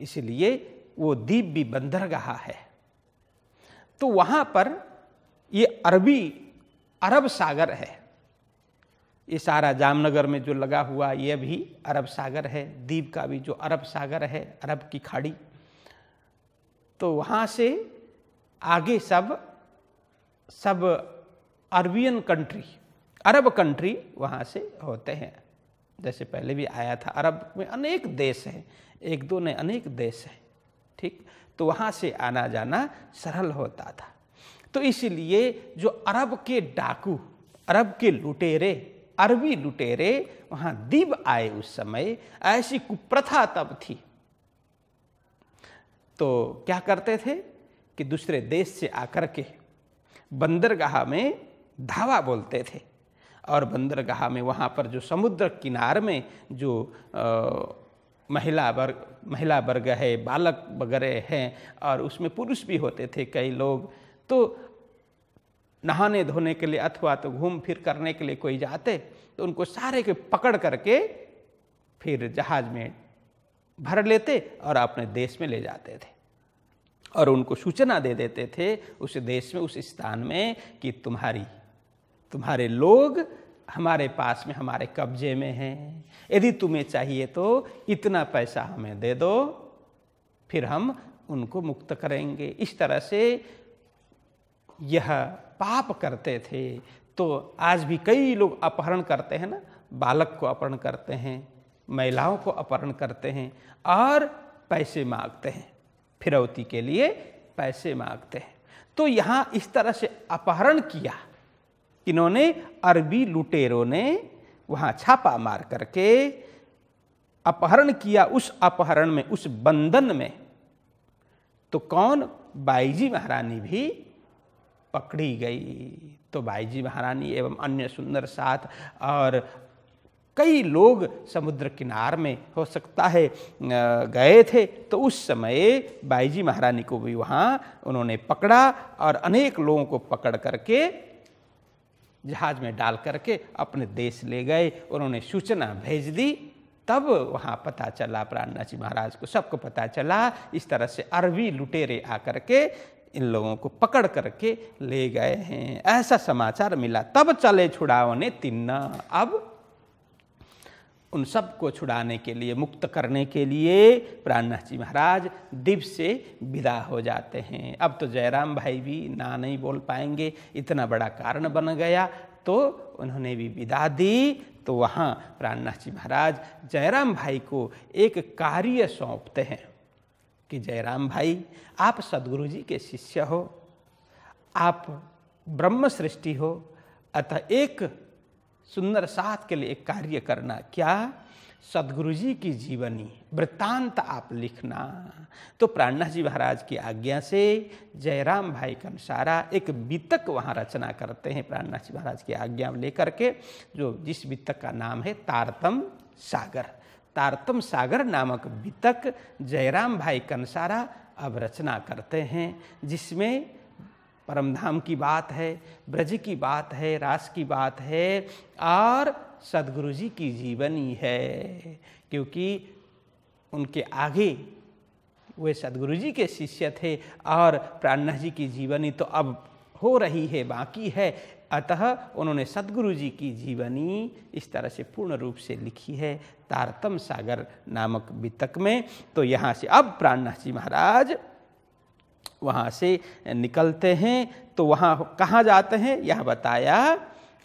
इसलिए वो द्वीप भी बंदरगाह है। तो वहां पर ये अरब सागर है, ये सारा जामनगर में जो लगा हुआ ये भी अरब सागर है, द्वीप का भी जो अरब सागर है, अरब की खाड़ी। तो वहाँ से आगे सब अरबियन कंट्री, अरब कंट्री वहाँ से होते हैं। जैसे पहले भी आया था, अरब में अनेक देश हैं, एक दो नहीं अनेक देश हैं, ठीक। तो वहाँ से आना जाना सरल होता था। तो इसलिए जो अरब के डाकू, अरब के लुटेरे, अरबी लुटेरे वहां दीप आए उस समय, ऐसी कुप्रथा तब थी। तो क्या करते थे कि दूसरे देश से आकर के बंदरगाह में धावा बोलते थे, और बंदरगाह में वहाँ पर जो समुद्र किनार में जो महिला वर्ग है, बालक वगैरह हैं, और उसमें पुरुष भी होते थे कई लोग, तो नहाने धोने के लिए अथवा तो घूम फिर करने के लिए कोई जाते तो उनको सारे के पकड़ करके फिर जहाज में भर लेते और अपने देश में ले जाते थे, और उनको सूचना दे देते थे उस देश में, उस स्थान में कि तुम्हारे लोग हमारे पास में, हमारे कब्जे में हैं, यदि तुम्हें चाहिए तो इतना पैसा हमें दे दो, फिर हम उनको मुक्त करेंगे। इस तरह से यह पाप करते थे। तो आज भी कई लोग अपहरण करते हैं ना, बालक को अपहरण करते हैं, महिलाओं को अपहरण करते हैं और पैसे मांगते हैं, फिरौती के लिए पैसे मांगते हैं। तो यहाँ इस तरह से अपहरण किया, इन्होंने अरबी लुटेरों ने वहाँ छापा मार करके अपहरण किया। उस अपहरण में, उस बंधन में तो कौन, बाईजी महारानी भी पकड़ी गई। तो बाईजी महारानी एवं अन्य सुंदर साथ और कई लोग समुद्र किनार में हो सकता है गए थे, तो उस समय बाईजी महारानी को भी वहाँ उन्होंने पकड़ा और अनेक लोगों को पकड़ करके जहाज में डाल करके अपने देश ले गए। उन्होंने सूचना भेज दी, तब वहाँ पता चला, प्राणनाथ जी महाराज को सबको पता चला। इस तरह से अरबी लुटेरे आकर के इन लोगों को पकड़ करके ले गए हैं, ऐसा समाचार मिला। तब चले छुड़ावने तिन्ना। अब उन सबको छुड़ाने के लिए, मुक्त करने के लिए प्राणनाथ जी महाराज दीप से विदा हो जाते हैं। अब तो जयराम भाई भी ना नहीं बोल पाएंगे, इतना बड़ा कारण बन गया, तो उन्होंने भी विदा दी। तो वहाँ प्राणनाथ जी महाराज जयराम भाई को एक कार्य सौंपते हैं कि जयराम भाई, आप सद्गुरु जी के शिष्य हो, आप ब्रह्म सृष्टि हो, अतः एक सुंदर साथ के लिए एक कार्य करना। क्या? सद्गुरु जी की जीवनी वृत्तांत आप लिखना। तो प्राणनाथ जी महाराज की आज्ञा से जयराम भाई कंसारा एक वितक वहाँ रचना करते हैं, प्राणनाथ जी महाराज की आज्ञा लेकर के, जो जिस वितक का नाम है तारतम सागर। तारतम सागर नामक वितक जयराम भाई कंसारा अब रचना करते हैं, जिसमें परमधाम की बात है, ब्रज की बात है, रास की बात है और सद्गुरु जी की जीवनी है। क्योंकि उनके आगे वे सद्गुरु जी के शिष्य थे और प्राणनाथ जी की जीवनी तो अब हो रही है, बाकी है। अतः उन्होंने सद्गुरु जी की जीवनी इस तरह से पूर्ण रूप से लिखी है तारतम सागर नामक वितक में। तो यहाँ से अब प्राणनाथ जी महाराज वहाँ से निकलते हैं। तो वहाँ कहाँ जाते हैं, यह बताया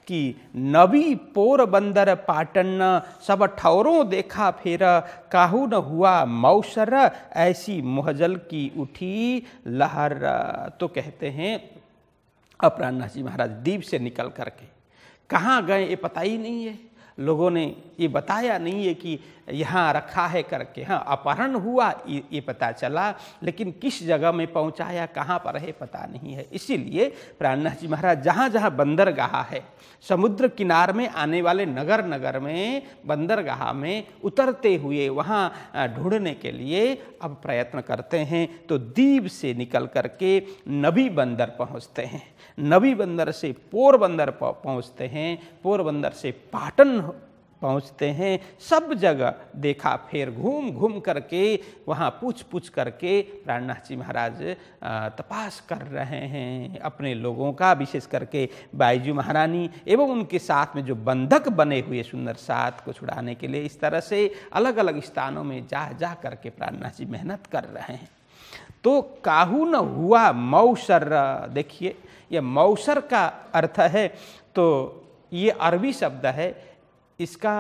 कि नबी पोरबंदर पाटन सब ठौरों देखा फिर, काहू न हुआ मौसर ऐसी मोहजल की उठी लहर। तो कहते हैं अब प्राणनाथ जी महाराज दीप से निकल करके कहाँ गए ये पता ही नहीं है, लोगों ने ये बताया नहीं है कि यहाँ रखा है करके। हाँ, अपहरण हुआ ये पता चला, लेकिन किस जगह में पहुँचाया, कहाँ पर है, पता नहीं है। इसीलिए प्राणनाथ जी महाराज जहाँ जहाँ बंदरगाह है, समुद्र किनार में आने वाले नगर नगर में, बंदरगाह में उतरते हुए वहाँ ढूंढने के लिए अब प्रयत्न करते हैं। तो दीप से निकल करके नबी बंदर पहुँचते हैं, नबी बंदर से पोरबंदर पहुँचते हैं, पोरबंदर से पाटन पहुँचते हैं। सब जगह देखा, फिर घूम घूम करके वहाँ पूछ पूछ करके प्राणनाथ जी महाराज तपास कर रहे हैं अपने लोगों का, विशेष करके बाईजी महारानी एवं उनके साथ में जो बंधक बने हुए सुंदर साथ को छुड़ाने के लिए। इस तरह से अलग अलग स्थानों में जा करके प्राणनाथ जी मेहनत कर रहे हैं। तो काहू न हुआ मौसर, देखिए यह मौसर का अर्थ है, तो ये अरबी शब्द है, इसका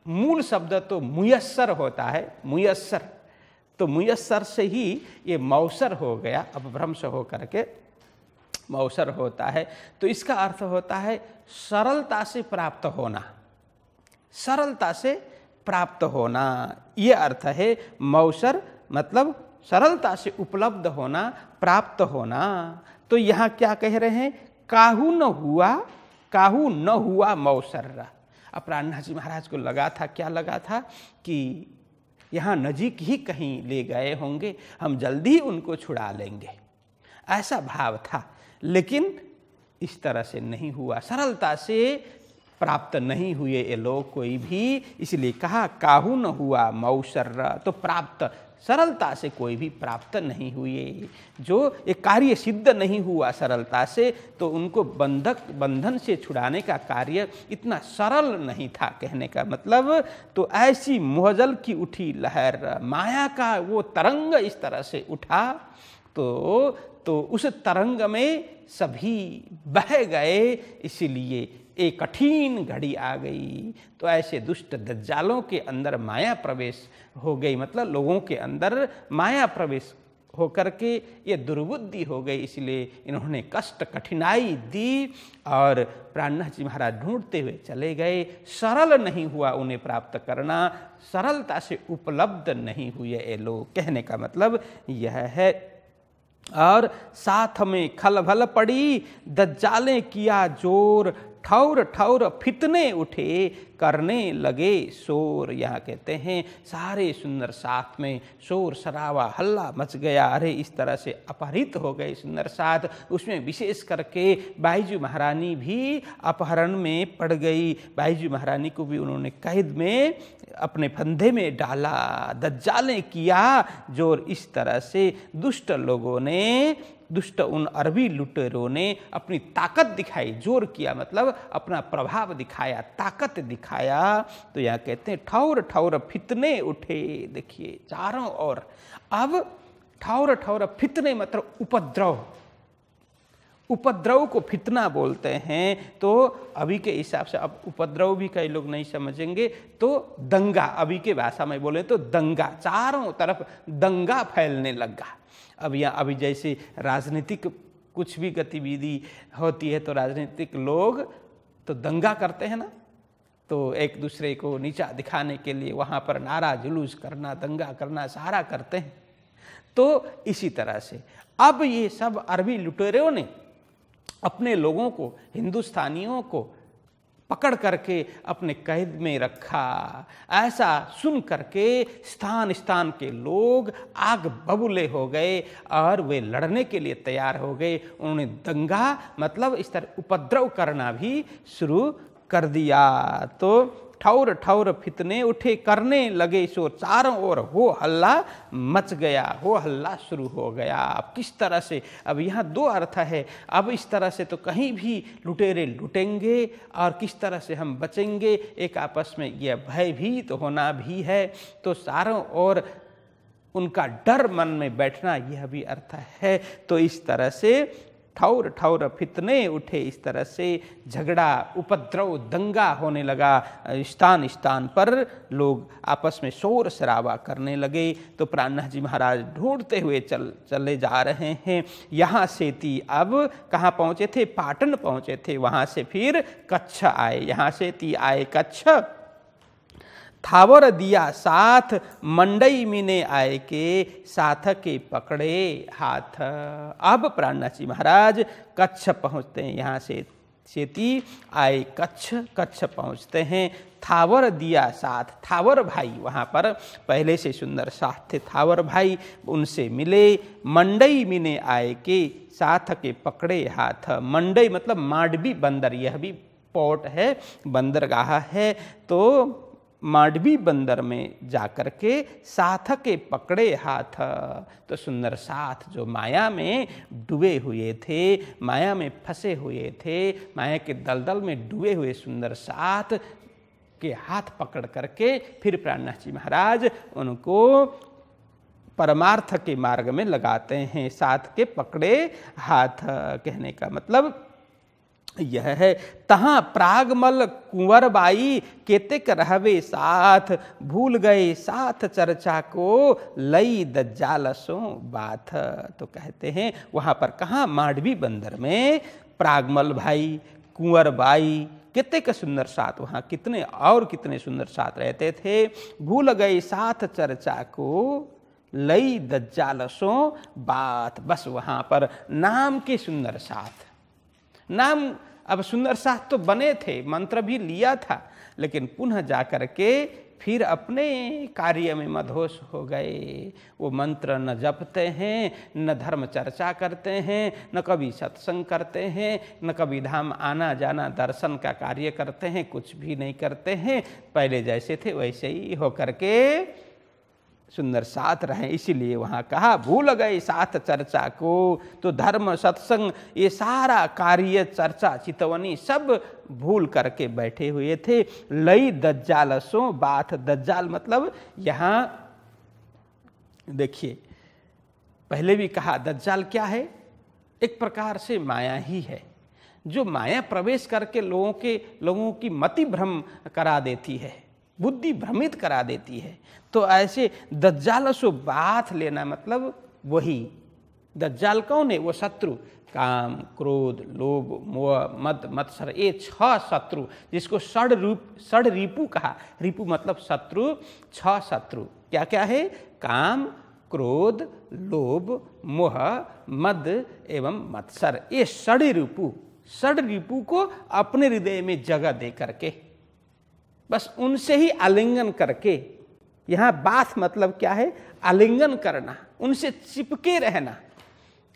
मूल शब्द तो मुयस्सर होता है, मुयस्सर। तो मुयस्सर से ही ये मौसर हो गया, अब भ्रंश हो करके मौसर होता है तो इसका अर्थ होता है सरलता से प्राप्त होना, सरलता से प्राप्त होना, ये अर्थ है मौसर, मतलब सरलता से उपलब्ध होना, प्राप्त होना। तो यहाँ क्या कह रहे हैं, काहू न हुआ मौसर। अब प्राणनाथ जी महाराज को लगा था, क्या लगा था कि यहाँ नजीक ही कहीं ले गए होंगे, हम जल्दी उनको छुड़ा लेंगे, ऐसा भाव था। लेकिन इस तरह से नहीं हुआ, सरलता से प्राप्त नहीं हुए ये लोग कोई भी, इसलिए कहा काहू न हुआ मौसर। तो प्राप्त, सरलता से कोई भी प्राप्त नहीं हुए, जो एक कार्य सिद्ध नहीं हुआ सरलता से, तो उनको बंधन से छुड़ाने का कार्य इतना सरल नहीं था, कहने का मतलब। तो ऐसी मोहजल की उठी लहर, माया का वो तरंग इस तरह से उठा, तो उस तरंग में सभी बह गए, इसीलिए एक कठिन घड़ी आ गई। तो ऐसे दुष्ट दज्जालों के अंदर माया प्रवेश हो गई, मतलब लोगों के अंदर माया प्रवेश होकर के ये दुर्बुद्धि हो गई, इसलिए इन्होंने कष्ट कठिनाई दी और प्राणनाथ जी महाराज ढूंढते हुए चले गए। सरल नहीं हुआ उन्हें प्राप्त करना, सरलता से उपलब्ध नहीं हुए ये लोग, कहने का मतलब यह है। और साथ में खलबल पड़ी, दज्जालें किया जोर, ठौर ठौर फितने उठे, करने लगे शोर। यहाँ कहते हैं सारे सुंदर साथ में शोर शराबा हल्ला मच गया। अरे इस तरह से अपहरित हो गए सुंदर साथ, उसमें विशेष करके बाईजू महारानी भी अपहरण में पड़ गई। बाईजू महारानी को भी उन्होंने कैद में अपने फंदे में डाला। दज्जालें किया जोर, इस तरह से दुष्ट लोगों ने, दुष्ट उन अरबी लुटेरों ने अपनी ताकत दिखाई, जोर किया मतलब अपना प्रभाव दिखाया, ताकत दिखाया। तो यहाँ कहते हैं ठौर ठौर फितने उठे, देखिए चारों ओर। अब ठौर ठौर फितने मतलब उपद्रव, उपद्रव को फितना बोलते हैं। तो अभी के हिसाब से, अब उपद्रव भी कई लोग नहीं समझेंगे, तो दंगा, अभी के भाषा में बोले तो दंगा, चारों तरफ दंगा फैलने लगा। अब यहाँ अभी जैसे राजनीतिक कुछ भी गतिविधि होती है तो राजनीतिक लोग तो दंगा करते हैं ना, तो एक दूसरे को नीचा दिखाने के लिए वहाँ पर नारा जुलूस करना, दंगा करना, सहारा करते हैं। तो इसी तरह से अब ये सब अरबी लुटेरों ने अपने लोगों को, हिंदुस्तानियों को पकड़ करके अपने कैद में रखा। ऐसा सुन करके स्थान स्थान के लोग आग बबूले हो गए और वे लड़ने के लिए तैयार हो गए। उन्होंने दंगा मतलब इस तरह उपद्रव करना भी शुरू कर दिया। तो ठौर ठौर फितने उठे, करने लगे शोर, चारों ओर हो हल्ला मच गया, हो हल्ला शुरू हो गया। अब किस तरह से, अब यहाँ दो अर्थ है। अब इस तरह से तो कहीं भी लुटेरे लुटेंगे और किस तरह से हम बचेंगे, एक आपस में यह भयभीत होना भी है। तो चारों ओर उनका डर मन में बैठना, यह भी अर्थ है। तो इस तरह से ठौर ठौर फितने उठे, इस तरह से झगड़ा, उपद्रव, दंगा होने लगा। स्थान स्थान पर लोग आपस में शोर शराबा करने लगे। तो प्राणनाथ जी महाराज ढूंढते हुए चले जा रहे हैं। यहाँ से ती अब कहाँ पहुँचे थे, पाटन पहुँचे थे, वहाँ से फिर कच्छ आए। यहाँ से ती आए कच्छ, थावर दिया साथ, मंडई मिने आए के, साथ के पकड़े हाथ। अब प्राणनाथ जी महाराज कच्छ पहुँचते हैं। यहाँ से सेती आए कच्छ, कच्छ पहुँचते हैं। थावर दिया साथ, थावर भाई वहाँ पर पहले से सुंदर साथ थे, थावर भाई उनसे मिले। मंडई मिने आए के, साथ के पकड़े हाथ। मंडई मतलब माडवी बंदर, यह भी पोर्ट है, बंदरगाह है। तो माडवी बंदर में जाकर के साथ के पकड़े हाथ। तो सुंदर साथ जो माया में डूबे हुए थे, माया में फंसे हुए थे, माया के दलदल में डूबे हुए सुंदर साथ के हाथ पकड़ करके फिर प्राणनाथ जी महाराज उनको परमार्थ के मार्ग में लगाते हैं। साथ के पकड़े हाथ कहने का मतलब यह है तहाँ प्रागमल कुंवर बाई केतिक रहवे साथ, भूल गए साथ चर्चा को लई दज्जालसों बाथ। तो कहते हैं वहाँ पर कहाँ, मांडवी बंदर में प्रागमल भाई, कुंवर बाई, कितने सुंदर साथ, वहाँ कितने और कितने सुंदर साथ रहते थे। भूल गए साथ चर्चा को लई दज्जालसों बात। बस वहाँ पर नाम के सुंदर साथ, नाम अब सुंदर साथ तो बने थे, मंत्र भी लिया था, लेकिन पुनः जाकर के फिर अपने कार्य में मदहोश हो गए। वो मंत्र न जपते हैं, न धर्म चर्चा करते हैं, न कभी सत्संग करते हैं, न कभी धाम आना जाना दर्शन का कार्य करते हैं, कुछ भी नहीं करते हैं। पहले जैसे थे वैसे ही होकर के सुंदर साथ रहे। इसीलिए वहाँ कहा भूल गए साथ चर्चा को। तो धर्म सत्संग ये सारा कार्य चर्चा चितवनी सब भूल करके बैठे हुए थे। लई दज्जालसों बात, दज्जाल मतलब यहाँ देखिए पहले भी कहा दज्जाल क्या है, एक प्रकार से माया ही है, जो माया प्रवेश करके लोगों की मति भ्रम करा देती है, बुद्धि भ्रमित करा देती है। तो ऐसे दज्जाल सो बात लेना मतलब वही दज्जाल कौन है, वो शत्रु, काम क्रोध लोभ मोह मद मत्सर, ये 6 शत्रु जिसको षड रिपु कहा। रिपु मतलब शत्रु, 6 शत्रु क्या क्या है, काम क्रोध लोभ मोह मद एवं मत्सर। ये षड रिपु को अपने हृदय में जगह दे करके बस उनसे ही आलिंगन करके, यहाँ बात मतलब क्या है, आलिंगन करना, उनसे चिपके रहना।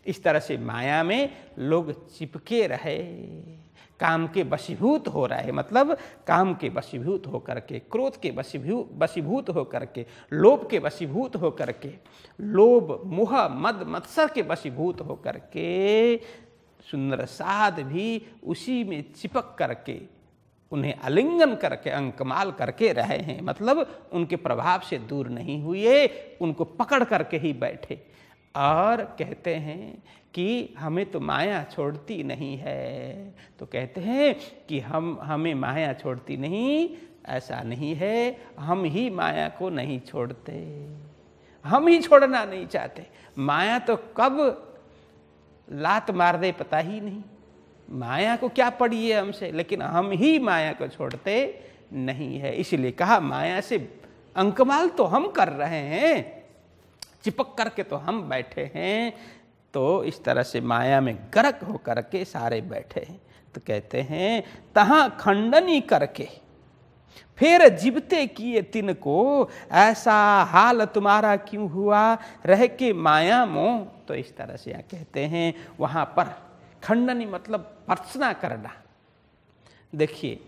इस तरह से माया में लोग चिपके रहे, काम के वशीभूत हो रहे, मतलब काम के वशीभूत हो करके, क्रोध के वशीभूत हो करके, लोभ के वशीभूत हो करके, लोभ मोह मद मत्सर के वशीभूत हो करके, सुंदर साध भी उसी में चिपक करके उन्हें आलिंगन करके अंकमाल करके रहे हैं। मतलब उनके प्रभाव से दूर नहीं हुए, उनको पकड़ करके ही बैठे और कहते हैं कि हमें तो माया छोड़ती नहीं है। तो कहते हैं कि हमें माया छोड़ती नहीं, ऐसा नहीं है, हम ही माया को नहीं छोड़ते, हम ही छोड़ना नहीं चाहते। माया तो कब लात मार दे पता ही नहीं, माया को क्या पड़ी है हमसे, लेकिन हम ही माया को छोड़ते नहीं है। इसलिए कहा माया से अंकमाल तो हम कर रहे हैं, चिपक करके तो हम बैठे हैं। तो इस तरह से माया में गर्क हो करके सारे बैठे हैं। तो कहते हैं तहाँ खंडनी करके फिर जीवते किए तिनको, ऐसा हाल तुम्हारा क्यों हुआ रह के माया मोह। तो इस तरह से यहाँ कहते हैं वहाँ पर खंडनी मतलब भर्त्सना करना। देखिए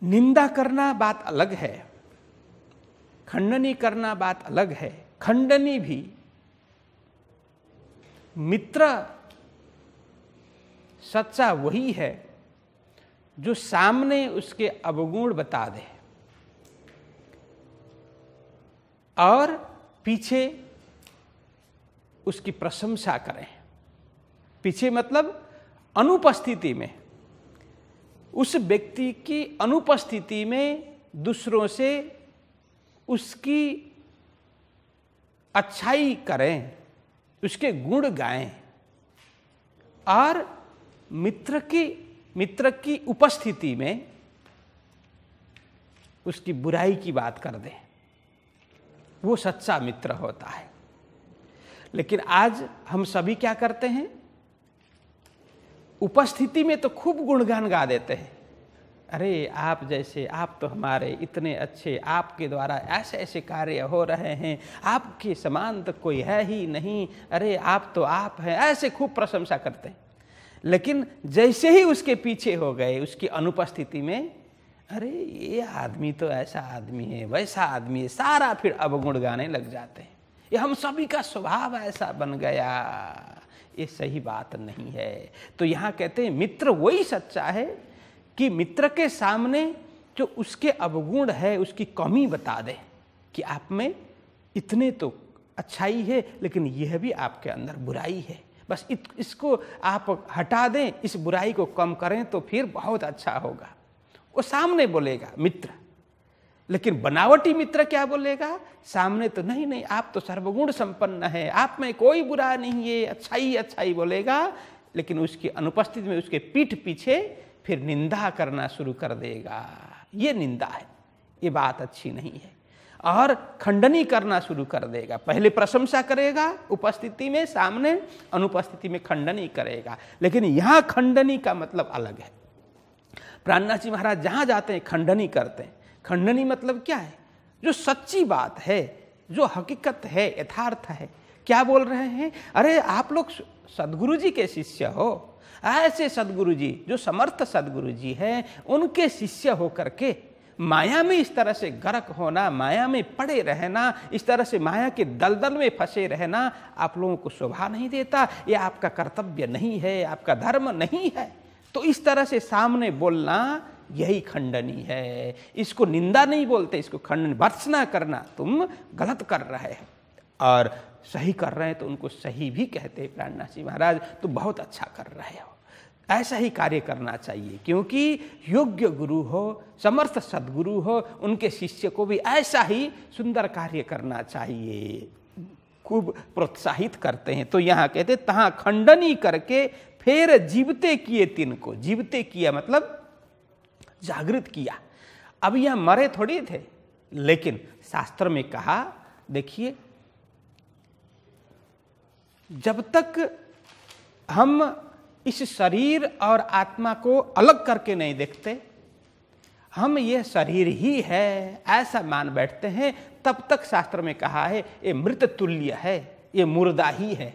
निंदा करना बात अलग है, खंडनी करना बात अलग है। खंडनी भी मित्र सच्चा वही है जो सामने उसके अवगुण बता दे और पीछे उसकी प्रशंसा करें। पीछे मतलब अनुपस्थिति में, उस व्यक्ति की अनुपस्थिति में दूसरों से उसकी अच्छाई करें, उसके गुण गाएं, और मित्र की उपस्थिति में उसकी बुराई की बात कर दें, वो सच्चा मित्र होता है। लेकिन आज हम सभी क्या करते हैं, उपस्थिति में तो खूब गुणगान गा देते हैं, अरे आप जैसे, आप तो हमारे इतने अच्छे, आपके द्वारा ऐसे ऐसे कार्य हो रहे हैं, आपके समान तो कोई है ही नहीं, अरे आप तो आप हैं, ऐसे खूब प्रशंसा करते हैं। लेकिन जैसे ही उसके पीछे हो गए, उसकी अनुपस्थिति में, अरे ये आदमी तो ऐसा आदमी है, वैसा आदमी है, सारा फिर अवगुण गाने लग जाते हैं। ये हम सभी का स्वभाव ऐसा बन गया, ये सही बात नहीं है। तो यहाँ कहते हैं मित्र वही सच्चा है कि मित्र के सामने जो उसके अवगुण है, उसकी कमी बता दे कि आप में इतने तो अच्छाई है, लेकिन यह भी आपके अंदर बुराई है। बस इसको आप हटा दें, इस बुराई को कम करें तो फिर बहुत अच्छा होगा। वो सामने बोलेगा मित्र, लेकिन बनावटी मित्र क्या बोलेगा? सामने तो नहीं, आप तो सर्वगुण संपन्न है, आप में कोई बुरा नहीं है, अच्छा ही बोलेगा, लेकिन उसकी अनुपस्थिति में उसके पीठ पीछे फिर निंदा करना शुरू कर देगा। ये निंदा है, ये बात अच्छी नहीं है। और खंडनी करना शुरू कर देगा। पहले प्रशंसा करेगा उपस्थिति में, सामने अनुपस्थिति में खंडनी करेगा। लेकिन यहाँ खंडनी का मतलब अलग है। प्राणनाथ जी महाराज जहाँ जाते हैं खंडनी करते हैं। खंडनी मतलब क्या है? जो सच्ची बात है, जो हकीकत है, यथार्थ है। क्या बोल रहे हैं? अरे आप लोग सद्गुरु जी के शिष्य हो, ऐसे सद्गुरु जी जो समर्थ सद्गुरु जी हैं, उनके शिष्य होकर के माया में इस तरह से गर्क होना, माया में पड़े रहना, इस तरह से माया के दलदल में फंसे रहना आप लोगों को शोभा नहीं देता। ये आपका कर्तव्य नहीं है, आपका धर्म नहीं है। तो इस तरह से सामने बोलना यही खंडनी है। इसको निंदा नहीं बोलते, इसको खंडनी, भर्त्सना करना। तुम गलत कर रहे हो और सही कर रहे हैं तो उनको सही भी कहते हैं। प्राणनाथ जी महाराज तुम बहुत अच्छा कर रहे हो, ऐसा ही कार्य करना चाहिए, क्योंकि योग्य गुरु हो, समर्थ सद्गुरु हो, उनके शिष्य को भी ऐसा ही सुंदर कार्य करना चाहिए। खूब प्रोत्साहित करते हैं। तो यहाँ कहते तहाँ खंडनी करके फिर जीवते किए तिनको। जीवते किया मतलब जागृत किया। अब यह मरे थोड़ी थे, लेकिन शास्त्र में कहा, देखिए जब तक हम इस शरीर और आत्मा को अलग करके नहीं देखते, हम ये शरीर ही है ऐसा मान बैठते हैं, तब तक शास्त्र में कहा है ये मृत तुल्य है, ये मुर्दा ही है,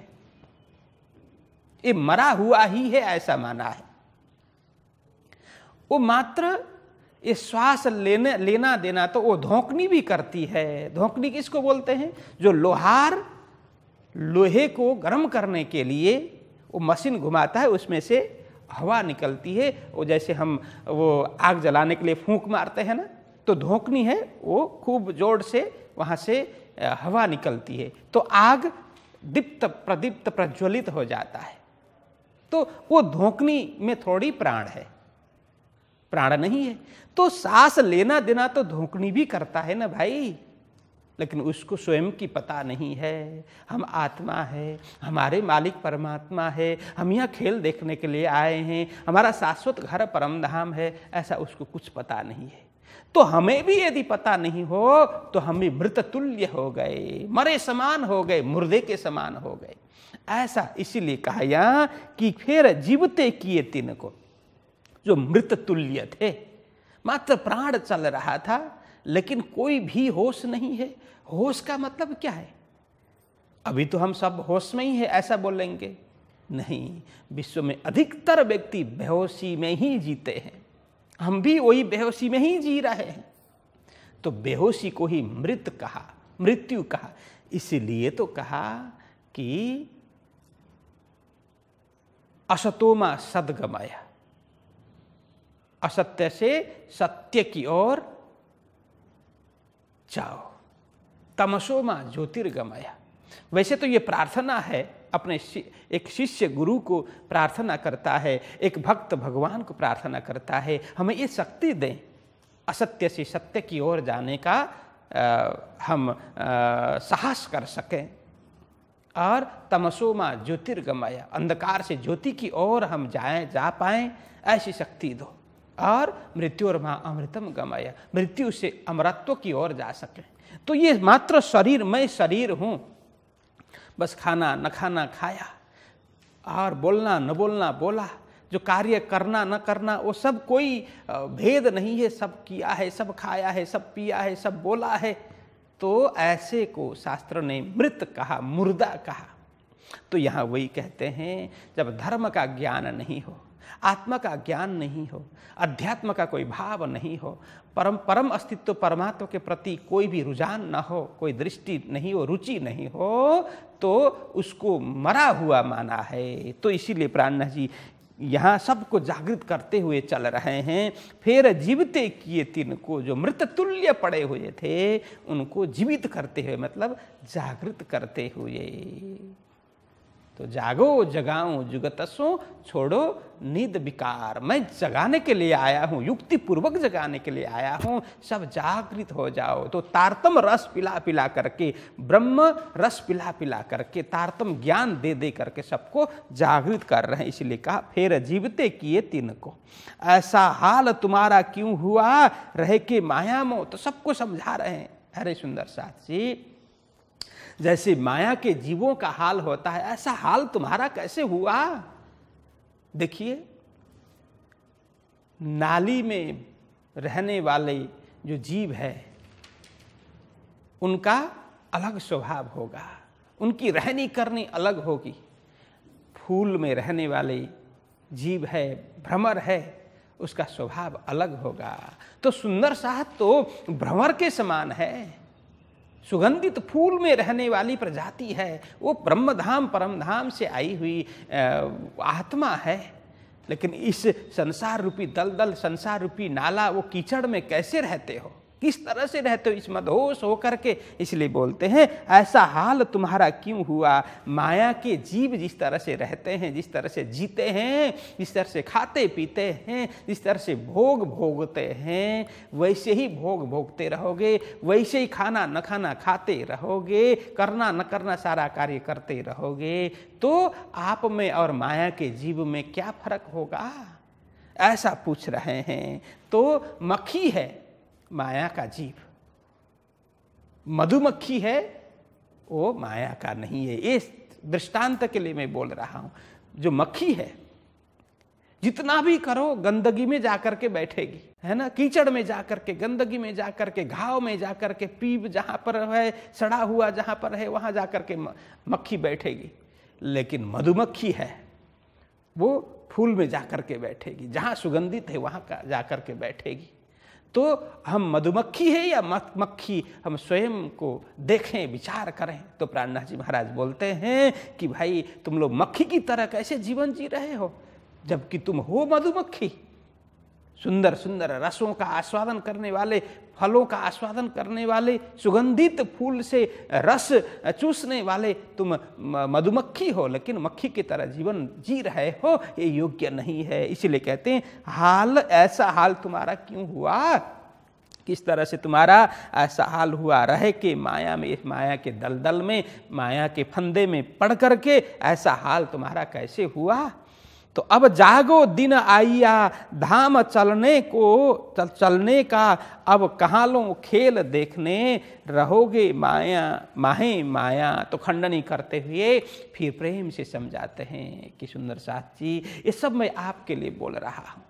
ये मरा हुआ ही है, ऐसा माना है। वो मात्र ये श्वास लेना देना तो वो धोंकनी भी करती है। धोंकनी किसको बोलते हैं? जो लोहार लोहे को गर्म करने के लिए वो मशीन घुमाता है, उसमें से हवा निकलती है। वो जैसे हम वो आग जलाने के लिए फूंक मारते हैं ना, तो धोंकनी है, वो खूब जोर से वहाँ से हवा निकलती है, तो आग दीप्त प्रदीप्त प्रज्वलित हो जाता है। तो वो धोंकनी में थोड़ी प्राण है, प्राण नहीं है। तो सांस लेना देना तो धोंकनी भी करता है ना भाई, लेकिन उसको स्वयं की पता नहीं है। हम आत्मा है, हमारे मालिक परमात्मा है, हम यहाँ खेल देखने के लिए आए हैं, हमारा शाश्वत घर परम धाम है, ऐसा उसको कुछ पता नहीं है। तो हमें भी यदि पता नहीं हो तो हम भी मृत तुल्य हो गए, मरे समान हो गए, मुर्दे के समान हो गए। ऐसा इसीलिए कहा यहाँ कि फिर जीवते किए तिनको, जो मृत तुल्य थे, मात्र प्राण चल रहा था लेकिन कोई भी होश नहीं है। होश का मतलब क्या है? अभी तो हम सब होश में ही है ऐसा बोलेंगे? नहीं, विश्व में अधिकतर व्यक्ति बेहोशी में ही जीते हैं। हम भी वही बेहोशी में ही जी रहे हैं। तो बेहोशी को ही मृत कहा, मृत्यु कहा। इसीलिए तो कहा कि असतोमा सद्गमय, असत्य से सत्य की ओर जाओ, तमसोमा ज्योतिर्गमय। वैसे तो ये प्रार्थना है, अपने एक शिष्य गुरु को प्रार्थना करता है, एक भक्त भगवान को प्रार्थना करता है, हमें ये शक्ति दें असत्य से सत्य की ओर जाने का हम साहस कर सकें, और तमसोमा ज्योतिर्गमय, अंधकार से ज्योति की ओर हम जा पाएं, ऐसी शक्ति दो। और मृत्युर्मा अमृतम गमय, मृत्यु से अमरत्व की ओर जा सके। तो ये मात्र शरीर, मैं शरीर हूँ, बस खाना न खाना खाया और बोलना न बोलना बोला, जो कार्य करना न करना वो सब कोई भेद नहीं है, सब किया है, सब खाया है, सब पिया है, सब बोला है। तो ऐसे को शास्त्र ने मृत कहा, मुर्दा कहा। तो यहाँ वही कहते हैं, जब धर्म का ज्ञान नहीं हो, आत्मा का ज्ञान नहीं हो, अध्यात्म का कोई भाव नहीं हो, परम अस्तित्व परमात्मा के प्रति कोई भी रुझान न हो, कोई दृष्टि नहीं हो, रुचि नहीं हो, तो उसको मरा हुआ माना है। तो इसीलिए प्राणनाथ जी यहाँ सबको जागृत करते हुए चल रहे हैं। फिर जीवते किए तिनको, जो मृत तुल्य पड़े हुए थे उनको जीवित करते हुए, मतलब जागृत करते हुए। तो जागो जगाऊं जुगतसो छोड़ो नींद विकार। मैं जगाने के लिए आया हूँ, युक्ति पूर्वक जगाने के लिए आया हूँ, सब जागृत हो जाओ। तो तारतम रस पिला पिला करके, ब्रह्म रस पिला पिला करके, तारतम ज्ञान दे दे करके सबको जागृत कर रहे हैं। इसलिए कहा फिर जीवते किए तिनको, ऐसा हाल तुम्हारा क्यों हुआ रहे के माया मोह। तो सबको समझा रहे हैं अरे सुंदर साथ जी, जैसे माया के जीवों का हाल होता है ऐसा हाल तुम्हारा कैसे हुआ। देखिए नाली में रहने वाले जो जीव है उनका अलग स्वभाव होगा, उनकी रहनी करनी अलग होगी। फूल में रहने वाले जीव है, भ्रमर है, उसका स्वभाव अलग होगा। तो सुंदर साहब तो भ्रमर के समान है, सुगंधित फूल में रहने वाली प्रजाति है, वो ब्रह्मधाम परमधाम से आई हुई आत्मा है। लेकिन इस संसार रूपी दलदल, संसार रूपी नाला, वो कीचड़ में कैसे रहते हो, किस तरह से रहते हो इस मदहोश होकर के। इसलिए बोलते हैं ऐसा हाल तुम्हारा क्यों हुआ। माया के जीव जिस तरह से रहते हैं, जिस तरह से जीते हैं, जिस तरह से खाते पीते हैं, जिस तरह से भोग भोगते हैं, वैसे ही भोग भोगते रहोगे, वैसे ही खाना न खाना खाते रहोगे, करना न करना सारा कार्य करते रहोगे, तो आप में और माया के जीव में क्या फर्क होगा, ऐसा पूछ रहे हैं। तो मक्खी है माया का जीव, मधुमक्खी है वो माया का नहीं है। ये दृष्टांत के लिए मैं बोल रहा हूं। जो मक्खी है जितना भी करो गंदगी में जाकर के बैठेगी, है ना, कीचड़ में जाकर के, गंदगी में जाकर के, घाव में जाकर के, पीप जहां पर है, सड़ा हुआ जहां पर है, वहां जाकर के मक्खी बैठेगी। लेकिन मधुमक्खी है वो फूल में जाकर के बैठेगी, जहां सुगंधित है वहां जाकर के बैठेगी। तो हम मधुमक्खी है या मक्खी, हम स्वयं को देखें, विचार करें। तो प्राणनाथ जी महाराज बोलते हैं कि भाई तुम लोग मक्खी की तरह कैसे जीवन जी रहे हो, जबकि तुम हो मधुमक्खी। सुंदर सुंदर रसों का आस्वादन करने वाले, फलों का आस्वादन करने वाले, सुगंधित फूल से रस चूसने वाले तुम मधुमक्खी हो, लेकिन मक्खी की तरह जीवन जी रहे हो, ये योग्य नहीं है। इसलिए कहते हैं हाल, ऐसा हाल तुम्हारा क्यों हुआ, किस तरह से तुम्हारा ऐसा हाल हुआ रहे के माया में, इस माया के दलदल में, माया के फंदे में पड़ करके ऐसा हाल तुम्हारा कैसे हुआ। तो अब जागो दिन आइया धाम चलने को, चलने का अब कहाँ लो खेल देखने रहोगे माया माहे माया। तो खंडनी करते हुए फिर प्रेम से समझाते हैं कि सुंदर साथ जी ये सब मैं आपके लिए बोल रहा हूँ।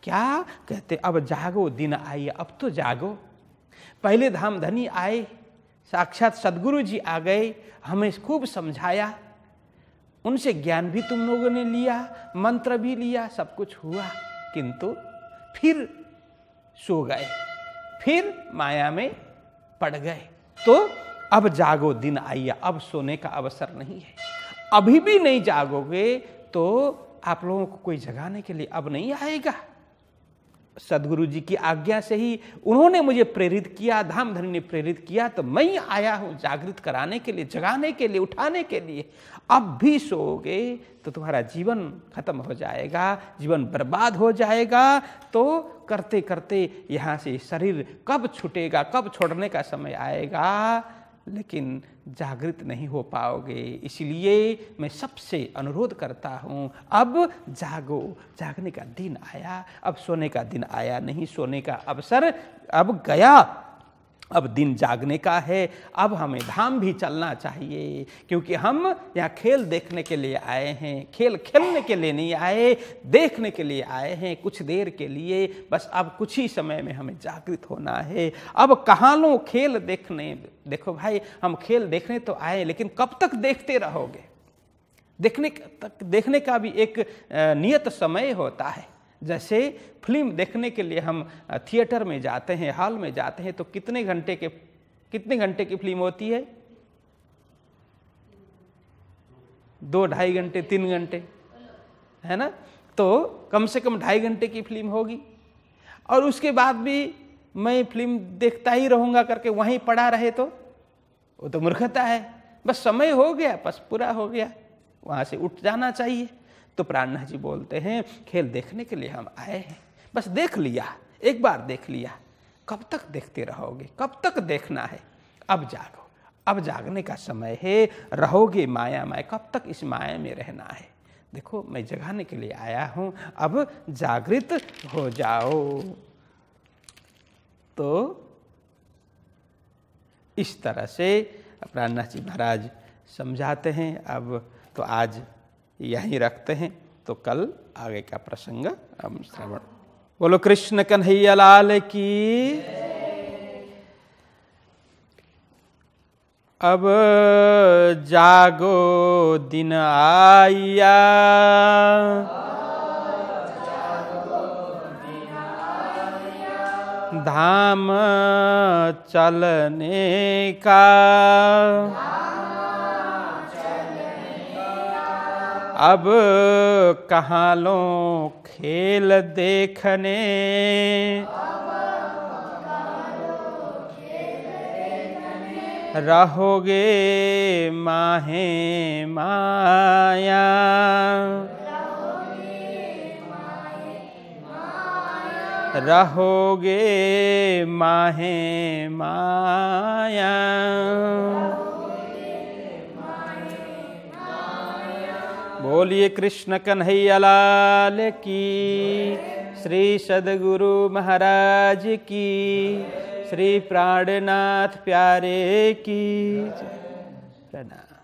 क्या कहते, अब जागो दिन आइए, अब तो जागो। पहले धाम धनी आए, साक्षात सदगुरु जी आ गए, हमें खूब समझाया, उनसे ज्ञान भी तुम लोगों ने लिया, मंत्र भी लिया, सब कुछ हुआ, किंतु फिर सो गए, फिर माया में पड़ गए। तो अब जागो दिन आइए, अब सोने का अवसर नहीं है। अभी भी नहीं जागोगे तो आप लोगों को कोई जगाने के लिए अब नहीं आएगा। सदगुरु जी की आज्ञा से ही उन्होंने मुझे प्रेरित किया, धाम धनी ने प्रेरित किया, तो मैं आया हूं जागृत कराने के लिए, जगाने के लिए, उठाने के लिए। अब भी सोओगे तो तुम्हारा जीवन खत्म हो जाएगा, जीवन बर्बाद हो जाएगा। तो करते करते यहाँ से शरीर कब छूटेगा, कब छोड़ने का समय आएगा, लेकिन जागृत नहीं हो पाओगे। इसलिए मैं सबसे अनुरोध करता हूँ, अब जागो, जागने का दिन आया, अब सोने का दिन आया नहीं, सोने का अवसर अब गया, अब दिन जागने का है। अब हमें धाम भी चलना चाहिए, क्योंकि हम यहाँ खेल देखने के लिए आए हैं, खेल खेलने के लिए नहीं आए, देखने के लिए आए हैं कुछ देर के लिए। बस अब कुछ ही समय में हमें जागृत होना है। अब कहाँ लो खेल देखने, देखो भाई हम खेल देखने तो आए, लेकिन कब तक देखते रहोगे। देखने का भी एक नियत समय होता है। जैसे फिल्म देखने के लिए हम थिएटर में जाते हैं, हॉल में जाते हैं, तो कितने घंटे की फिल्म होती है? 2-2.5 घंटे, 3 घंटे, है ना। तो कम से कम 2.5 घंटे की फिल्म होगी, और उसके बाद भी मैं फिल्म देखता ही रहूँगा करके वहीं पड़ा रहे तो वो तो मूर्खता है। बस समय हो गया, बस पूरा हो गया, वहाँ से उठ जाना चाहिए। तो प्राणनाथ जी बोलते हैं खेल देखने के लिए हम आए हैं, बस देख लिया, एक बार देख लिया, कब तक देखते रहोगे, कब तक देखना है, अब जागो, अब जागने का समय है, रहोगे माया में, कब तक इस माया में रहना है। देखो मैं जगाने के लिए आया हूँ, अब जागृत हो जाओ। तो इस तरह से प्राणनाथ जी महाराज समझाते हैं। अब तो आज यहीं रखते हैं, तो कल आगे का प्रसंग हम श्रवण। बोलो कृष्ण कन्हैया लाल की। अब जागो दिन आया, धाम चलने का, अब कहाँ लो खेल देखने, रहोगे माहे माया, रहोगे माहे माया। बोलिए कृष्ण कन्हैया लाल की, श्री सद्गुरु महाराज की, श्री प्राणनाथ प्यारे की प्रणाम।